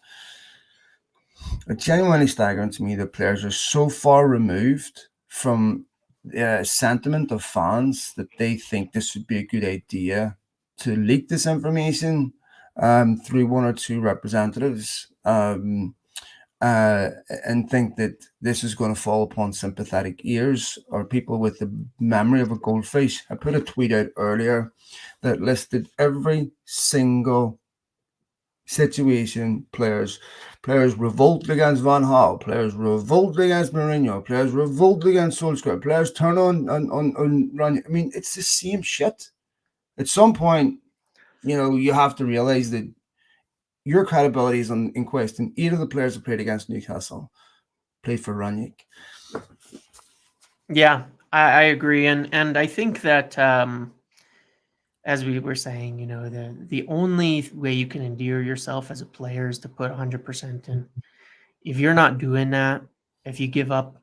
It's genuinely staggering to me that players are so far removed from the sentiment of fans that they think this would be a good idea to leak this information through one or two representatives and think that this is going to fall upon sympathetic ears or people with the memory of a goldfish. I put a tweet out earlier that listed every single situation players revolted against Van Gaal, players revolted against Mourinho, players revolted against Solskjaer, players turn on Ranić. I mean, it's the same shit. At some point, you have to realize that your credibility is in question. 8 of the players who played against Newcastle played for Ranić. Yeah, I agree, and I think that as we were saying, the only way you can endear yourself as a player is to put 100% in. If you're not doing that, if you give up,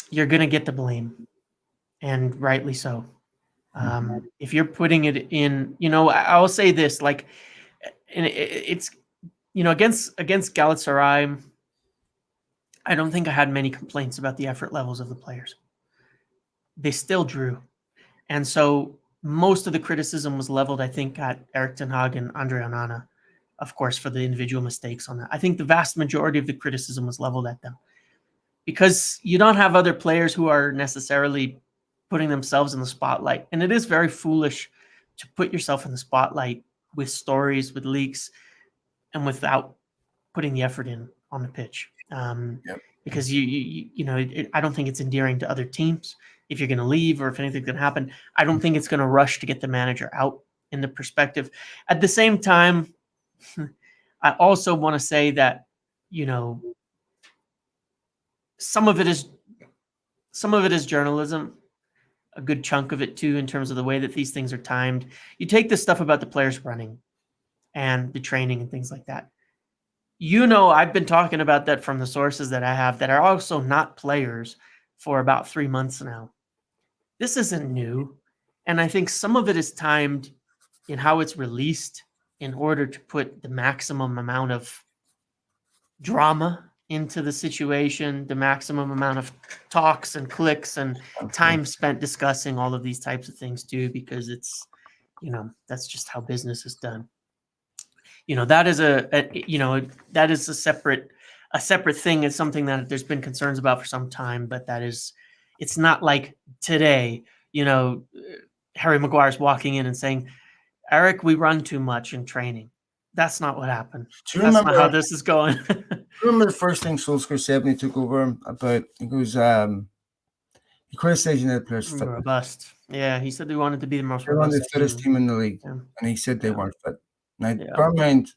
you're going to get the blame, and rightly so. If you're putting it in, I will say this, like, and it's, against Galatasaray, I don't think I had many complaints about the effort levels of the players. They still drew. And so most of the criticism was leveled, I think, at Erik Ten Hag and Andre Onana, of course, for the individual mistakes on that. I think the vast majority of the criticism was leveled at them because you don't have other players who are necessarily putting themselves in the spotlight. And it is very foolish to put yourself in the spotlight with stories, with leaks, and without putting the effort in on the pitch. Because I don't think it's endearing to other teams. If you're going to leave or if anything's going to happen, I don't think it's going to rush to get the manager out in the perspective. At the same time, I also want to say that, some of it is journalism, a good chunk of it too, in terms of the way that these things are timed. You take this stuff about the players running and the training and things like that. I've been talking about that from the sources that I have that are also not players for about 3 months now. This isn't new. And I think some of it is timed in how it's released in order to put the maximum amount of drama into the situation, the maximum amount of talks and clicks and time spent discussing all of these types of things too, because it's, that's just how business is done. That is that is a separate thing. It's something that there's been concerns about for some time, but it's not like today, Harry Maguire's walking in and saying, Eric, we run too much in training. That's not what happened. That's not how this is going. Remember the first thing Solskjaer said when he took over about, he goes, he criticized United players fit. Robust. Yeah, he said they wanted to be the most They're robust the fittest team in the league. Yeah. And he said they weren't fit. Now, bear in mind,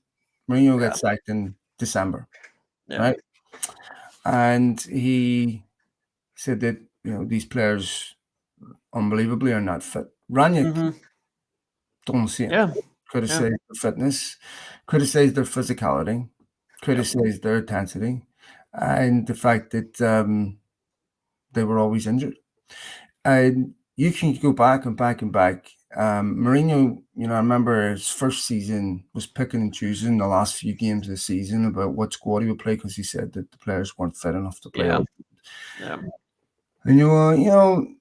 Mourinho got sacked in December, right? And he said that, these players unbelievably are not fit. Ranić, don't see it. Criticized their fitness, criticized their physicality, criticized their intensity, and the fact that they were always injured. And you can go back and back and back. Mourinho, I remember his first season was picking and choosing the last few games of the season about what squad he would play because he said that the players weren't fit enough to play. And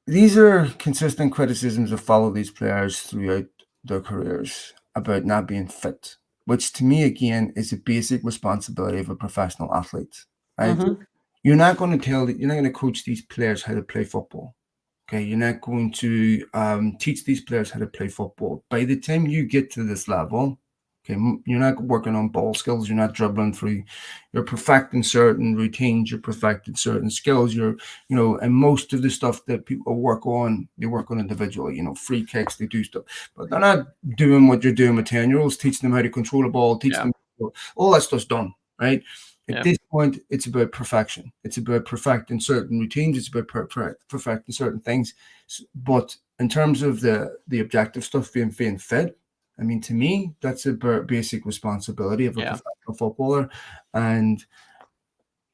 these are consistent criticisms that follow these players throughout their careers about not being fit, which to me again is a basic responsibility of a professional athlete. Right? You're not going to coach these players how to play football. Okay, you're not going to teach these players how to play football. By the time you get to this level, okay, you're not working on ball skills. You're not dribbling through. You're perfecting certain routines. You're perfecting certain skills. And most of the stuff that people work on, they work on individually. Free kicks, they do stuff, but they're not doing what you're doing with 10-year-olds, teaching them how to control a ball, teach them all that stuff's done, right? At this point, it's about perfection. It's about perfecting certain routines. It's about perfecting certain things. But in terms of the objective stuff, being fit, I mean, to me, that's a basic responsibility of a professional footballer. And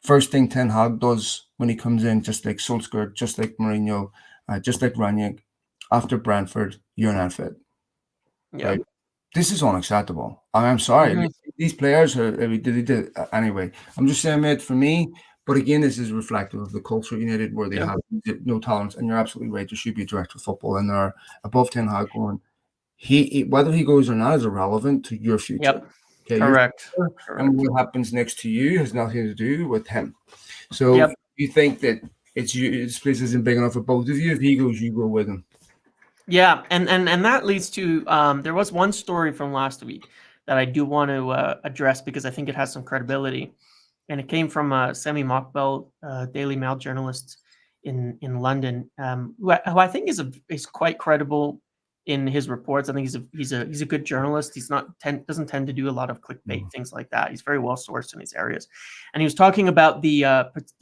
first thing Ten Hag does when he comes in, just like Solskjaer, just like Mourinho, just like Ranić, after Brentford, you're not fit. Yeah. Right? This is unacceptable. I'm sorry. Mhm. These players are. I mean, anyway. I'm just saying, mate. For me, but again, this is reflective of the culture at United, where they Yeah. have no tolerance. And you're absolutely right. There should be a director of football in there above Ten Hag going. He whether he goes or not is irrelevant to your future. Yep. Okay, your Correct. future and Correct. what happens next to you has nothing to do with him. So Yep. you think that it's you? This place isn't big enough for both of you. If he goes, you go with him. Yeah, and that leads to there was one story from last week that I do want to address because I think it has some credibility, and it came from Semi Mockbell, Daily Mail journalist in London, who I think is quite credible in his reports. I think he's a good journalist. He's not doesn't tend to do a lot of clickbait things like that. He's very well sourced in these areas, and he was talking about the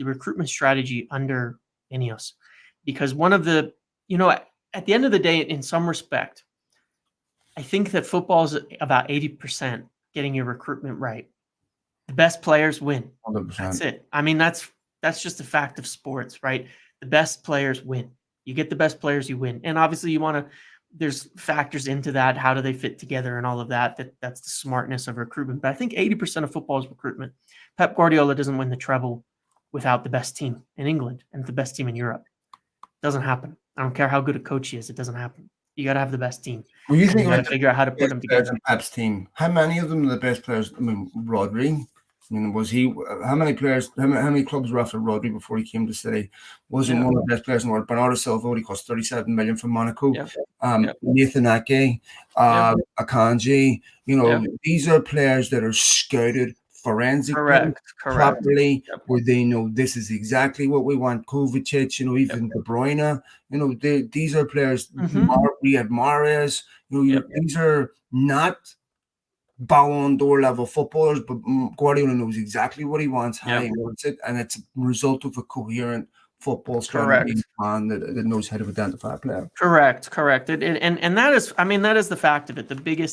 recruitment strategy under Ineos, because one of the you know at the end of the day, in some respect, I think that football is about 80% getting your recruitment right. The best players win. 100%. That's it. I mean, that's just a fact of sports, right? The best players win. You get the best players, you win. And obviously you want to there's factors into that. How do they fit together and all of that? That's the smartness of recruitment. But I think 80% of football is recruitment. Pep Guardiola doesn't win the treble without the best team in England and the best team in Europe. It doesn't happen. I don't care how good a coach he is. It doesn't happen. You got to have the best team. Well, you And think you got about to figure out how to put best them players together. in Pep's team. How many of them are the best players? I mean, Rodri. I mean, was he? How many players? How many clubs were after Rodri before he came to City? Wasn't one of the best players in the world. Bernardo Silva, he cost 37 million from Monaco. Yeah. Nathan Ake, Akanji. These are players that are scouted forensically, Correct. properly, where they know this is exactly what we want. Kovacic, even De Bruyne. These are players. We had Mahrez. These are not Ballon d'Or level footballers, but Guardiola knows exactly what he wants, how he wants it, and it's a result of a coherent football strategy plan that knows how to identify a player. Correct. And that is, I mean, that is the fact of it.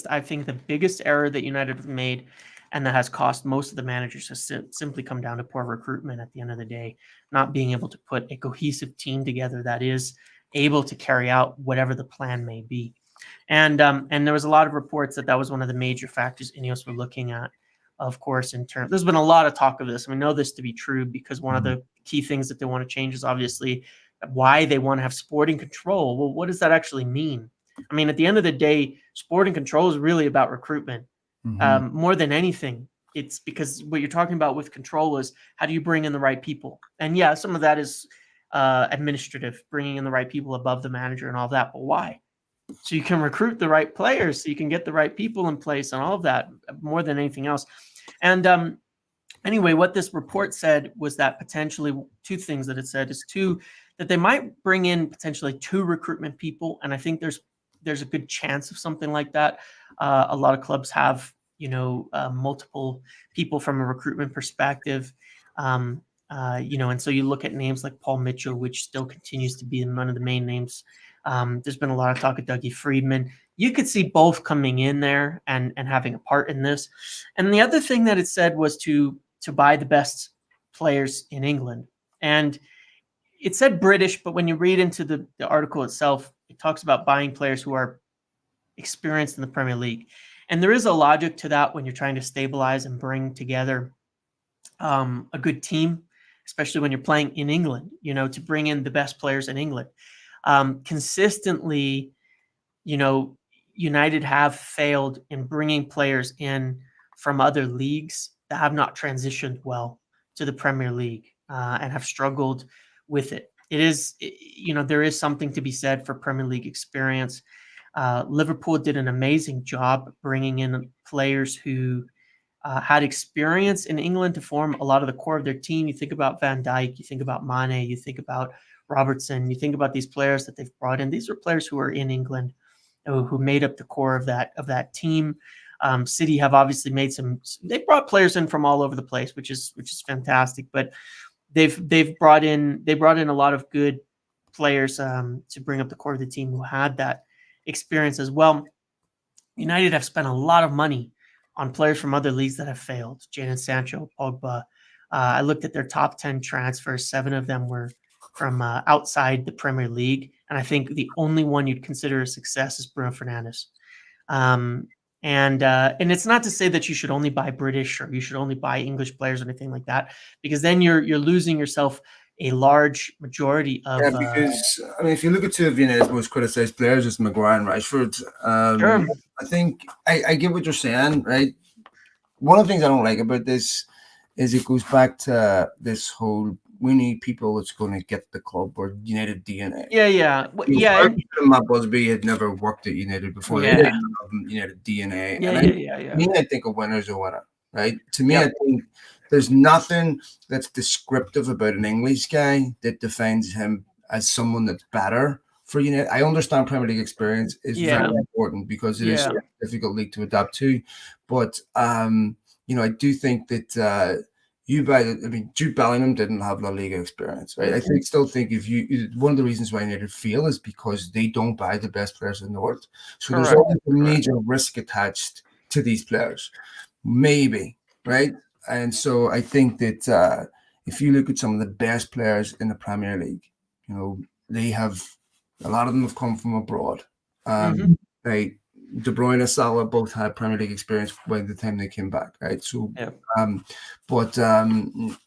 I think the biggest error that United have made, and that has cost most of the managers, has simply come down to poor recruitment at the end of the day, not being able to put a cohesive team together that is able to carry out whatever the plan may be. And there was a lot of reports that was one of the major factors Ineos were looking at. Of course, there's been a lot of talk of this. We know this to be true because one of the key things that they want to change is obviously why they want to have sporting control. Well, what does that actually mean? I mean, at the end of the day, sporting control is really about recruitment more than anything. It's because what you're talking about with control is how do you bring in the right people? And yeah, some of that is administrative, bringing in the right people above the manager and all that. But why? So you can recruit the right players, so you can get the right people in place and all of that more than anything else. And anyway, what this report said was that potentially two things that it said is that they might bring in potentially 2 recruitment people. And I think there's a good chance of something like that. A lot of clubs have, multiple people from a recruitment perspective. And so you look at names like Paul Mitchell, which still continues to be one of the main names. There's been a lot of talk of Dougie Friedman. You could see both coming in there and having a part in this. And the other thing that it said was to buy the best players in England. And it said British, but when you read into the article itself, it talks about buying players who are experienced in the Premier League. And there is a logic to that when you're trying to stabilize and bring together a good team, especially when you're playing in England, to bring in the best players in England. Consistently, United have failed in bringing players in from other leagues that have not transitioned well to the Premier League and have struggled with it. It is, there is something to be said for Premier League experience. Liverpool did an amazing job bringing in players who had experience in England to form a lot of the core of their team. You think about Van Dijk, you think about Mane, you think about Robertson, you think about these players that they've brought in. These are players who are in England, who made up the core of that team. City have obviously they brought players in from all over the place, which is fantastic. But they've brought in a lot of good players to bring up the core of the team who had that experience as well. United have spent a lot of money on players from other leagues that have failed. Jadon Sancho, Pogba. I looked at their top 10 transfers. 7 of them were from outside the Premier League. And I think the only one you'd consider a success is Bruno Fernandes. And it's not to say that you should only buy British or you should only buy English players or anything like that, because then you're losing yourself a large majority of. Because I mean, if you look at two of United's most criticised players, it's Maguire and Rashford. Sure. I think I get what you're saying, right? One of the things I don't like about this is it goes back to this whole we need people that's going to get the club or United DNA. Yeah. Matt Busby had never worked at United before. Yeah. They didn't have United DNA. Yeah. To me, I think a winner's a winner, right? To me, I think there's nothing that's descriptive about an English guy that defines him as someone that's better for United. I understand Premier League experience is very important because it is a difficult league to adapt to. But, I do think that Jude Bellingham didn't have La Liga experience, right? I still think one of the reasons why United fail is because they don't buy the best players in the world. So there's always a major risk attached to these players, maybe, right? And so I think that if you look at some of the best players in the Premier League, they have a lot of them have come from abroad. Right? De Bruyne, Salah both had Premier League experience by the time they came back, right? So, but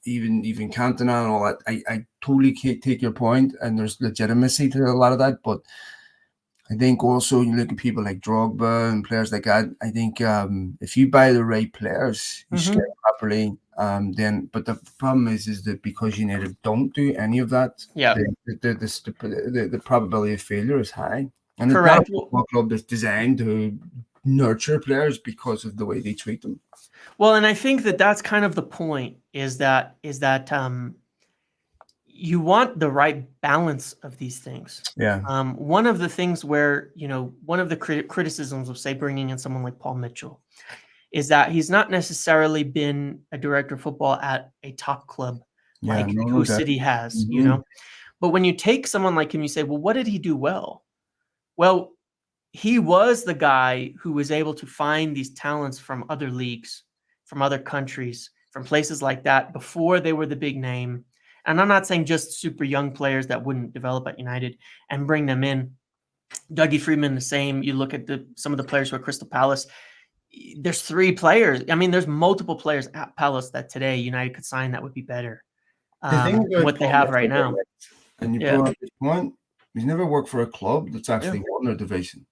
even Cantona and all that, I totally take your point, and there's legitimacy to a lot of that. But I think also you look at people like Drogba and players like that. I think if you buy the right players, you scale properly. Then, but the problem is that because United don't do any of that, the probability of failure is high. And it's not a football club that's designed to nurture players because of the way they treat them. Well, and I think that's kind of the point is that you want the right balance of these things. Yeah. One of the things where, one of the criticisms of, say, bringing in someone like Paul Mitchell is that he's not necessarily been a director of football at a top club like City has, But when you take someone like him, you say, well, what did he do well? Well, he was the guy who was able to find these talents from other leagues, from other countries, from places like that before they were the big name. And I'm not saying just super young players that wouldn't develop at United and bring them in. Dougie Freedman, the same. You look at some of the players who are Crystal Palace. There's 3 players. I mean, there's multiple players at Palace that today United could sign that would be better than what they have right now. And you brought up this point. He's never worked for a club that's actually won their division.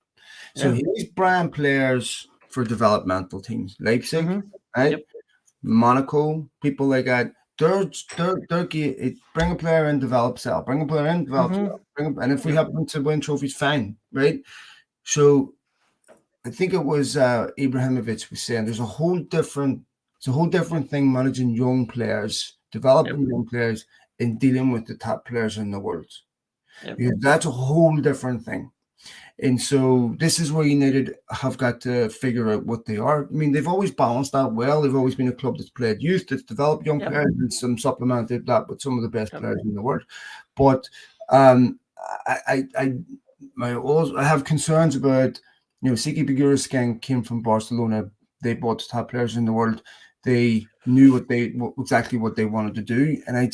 So he's brand players for developmental teams. Leipzig, right? Monaco, people like that. They're bring a player in, develop, sell. Bring a player in, develop, sell. And if we happen to win trophies, fine, right? So I think it was Ibrahimovic was saying it's a whole different thing managing young players, developing young players, and dealing with the top players in the world. Because that's a whole different thing. And so this is where United have got to figure out what they are. I mean, they've always balanced that well. They've always been a club that's played youth, that's developed young players, and some supplemented that with some of the best players in the world. But I have concerns about, Siki Bagura came from Barcelona. They bought the top players in the world. They knew exactly what they wanted to do. And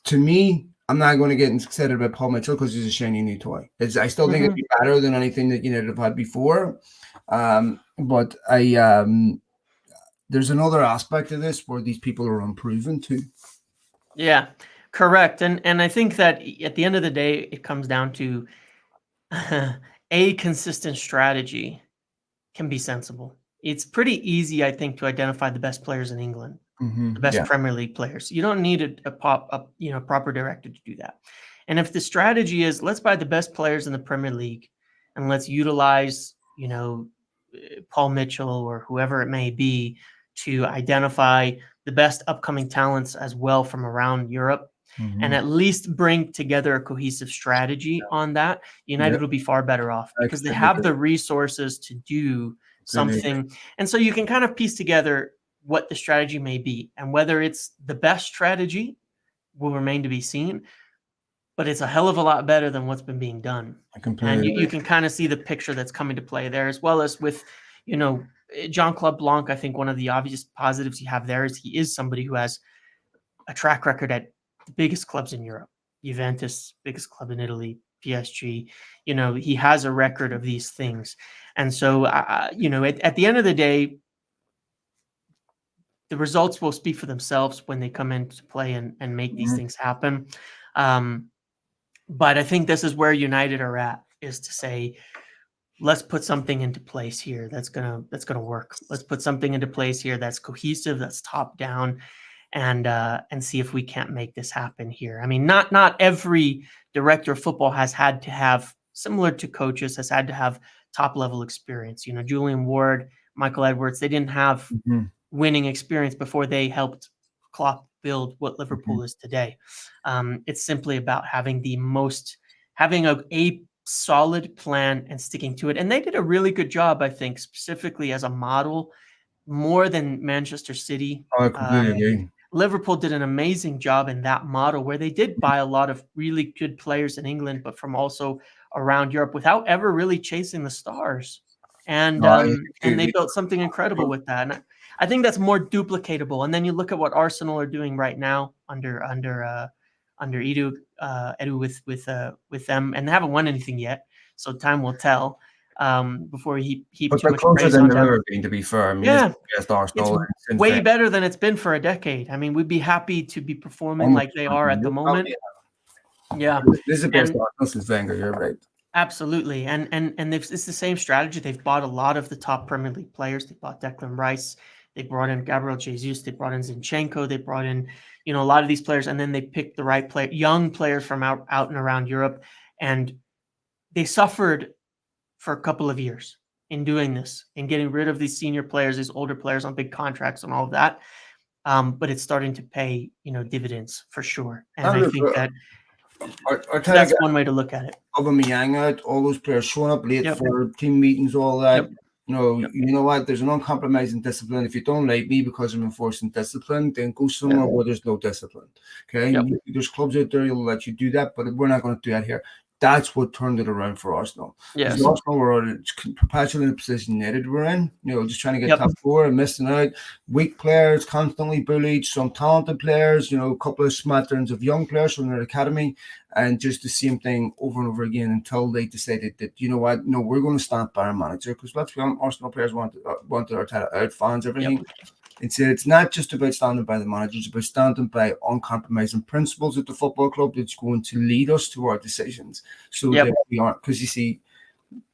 to me, I'm not going to get excited about Paul Mitchell because he's a shiny new toy. I still think it'd be better than anything that United have had before. But there's another aspect of this where these people are unproven too. Yeah, correct. And I think that at the end of the day, it comes down to a consistent strategy can be sensible. It's pretty easy, I think, to identify the best players in England. The best Premier League players. You don't need a proper director to do that. And if the strategy is let's buy the best players in the Premier League and let's utilize, Paul Mitchell or whoever it may be to identify the best upcoming talents as well from around Europe and at least bring together a cohesive strategy on that, United will be far better off because they have the resources to do something. And so you can kind of piece together what the strategy may be, and whether it's the best strategy will remain to be seen, but it's a hell of a lot better than what's been being done. And you can kind of see the picture that's coming to play there, as well as with, Jean-Claude Blanc. I think one of the obvious positives you have there is he is somebody who has a track record at the biggest clubs in Europe. Juventus, biggest club in Italy, PSG. He has a record of these things. And so, at the end of the day, the results will speak for themselves when they come into play and make these things happen. But I think this is where United are at, is to say, let's put something into place here that's gonna work. Let's put something into place here that's cohesive, that's top down, and see if we can't make this happen here. I mean, not every director of football has had to have, similar to coaches, has had to have top level experience. Julian Ward, Michael Edwards, they didn't have winning experience before they helped Klopp build what Liverpool is today. It's simply about having a solid plan and sticking to it. And they did a really good job, I think, specifically as a model, more than Manchester City. I completely agree. Liverpool did an amazing job in that model, where they did buy a lot of really good players in England, but from also around Europe, without ever really chasing the stars. And they built something incredible with that. And I think that's more duplicatable. And then you look at what Arsenal are doing right now under Edu with them, and they haven't won anything yet. So time will tell before he heaped too much praise on them. To be fair, I mean, yeah, Arsenal it's way better than it's been for a decade. I mean, we'd be happy to be performing like they are at the moment. Yeah, this is the best Arsenal since Wenger. You're right. Absolutely, and it's the same strategy. They've bought a lot of the top Premier League players. They bought Declan Rice. They brought in Gabriel Jesus. They brought in Zinchenko. They brought in, a lot of these players, and then they picked the right young players from out and around Europe, and they suffered for a couple of years in doing this, in getting rid of these senior players, these older players on big contracts and all of that. But it's starting to pay, dividends for sure. And I think that that's one way to look at it. Aubameyang out, all those players showing up late for team meetings, all that. You know what? There's an uncompromising discipline. If you don't like me because I'm enforcing discipline, then go somewhere where there's no discipline. Okay? There's clubs out there that'll let you do that, but we're not going to do that here. That's what turned it around for Arsenal. Yes. Arsenal were perpetually in the position United were in, just trying to get top four and missing out. Weak players, constantly bullied, some talented players, a couple of smatterings of young players from their academy, and just the same thing over and over again until they decided that, we're going to stand by our manager, because let's be honest, Arsenal players wanted Arteta out, fans, everything. It's not just about standing by the manager, it's about standing by uncompromising principles at the football club that's going to lead us to our decisions. So that we aren't, because you see,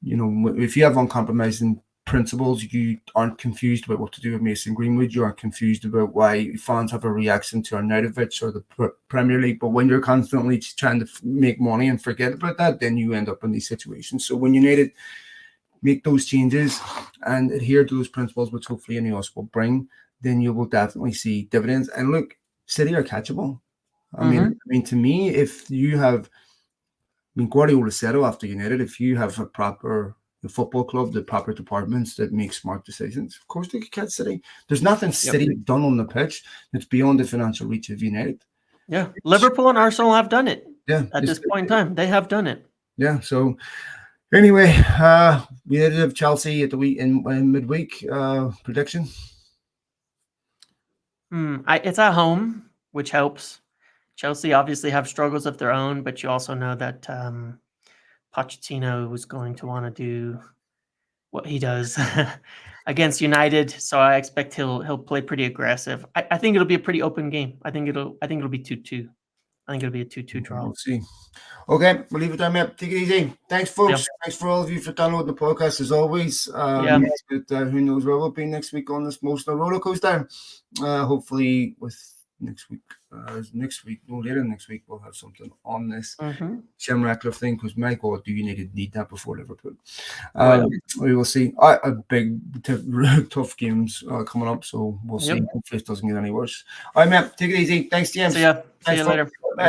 if you have uncompromising principles, you aren't confused about what to do with Mason Greenwood, you aren't confused about why fans have a reaction to Arnautovic or the Premier League. But when you're constantly trying to make money and forget about that, then you end up in these situations. So when United make those changes and adhere to those principles, which hopefully Ineos will bring, then you will definitely see dividends. And look, City are catchable. I mean, to me, if you have, Guardiola said after United, if you have a proper football club, the proper departments that make smart decisions, of course they could catch City. There's nothing City done on the pitch that's beyond the financial reach of United. Yeah, Liverpool and Arsenal have done it. Yeah, at this point in time, they have done it. Yeah. So anyway, we did have Chelsea at the week in midweek prediction. It's at home, which helps. Chelsea obviously have struggles of their own, but you also know that Pochettino was going to want to do what he does against United, so I expect he'll play pretty aggressive. I think it'll be a pretty open game. I think it'll be 2-2. I think it'll be a 2-2 draw. We'll see. Okay, we'll leave it there, mate. Take it easy. Thanks, folks. Yep. Thanks for all of you for downloading the podcast as always. But, who knows where we'll be next week on this emotional roller coaster. Hopefully with next week, no later next week, we'll have something on this Jim Ratcliffe thing, because my God, do you need that before Liverpool? We will see. A big, tough games coming up, so we'll see. Hopefully it doesn't get any worse. All right, man, take it easy. Thanks, James. See you later.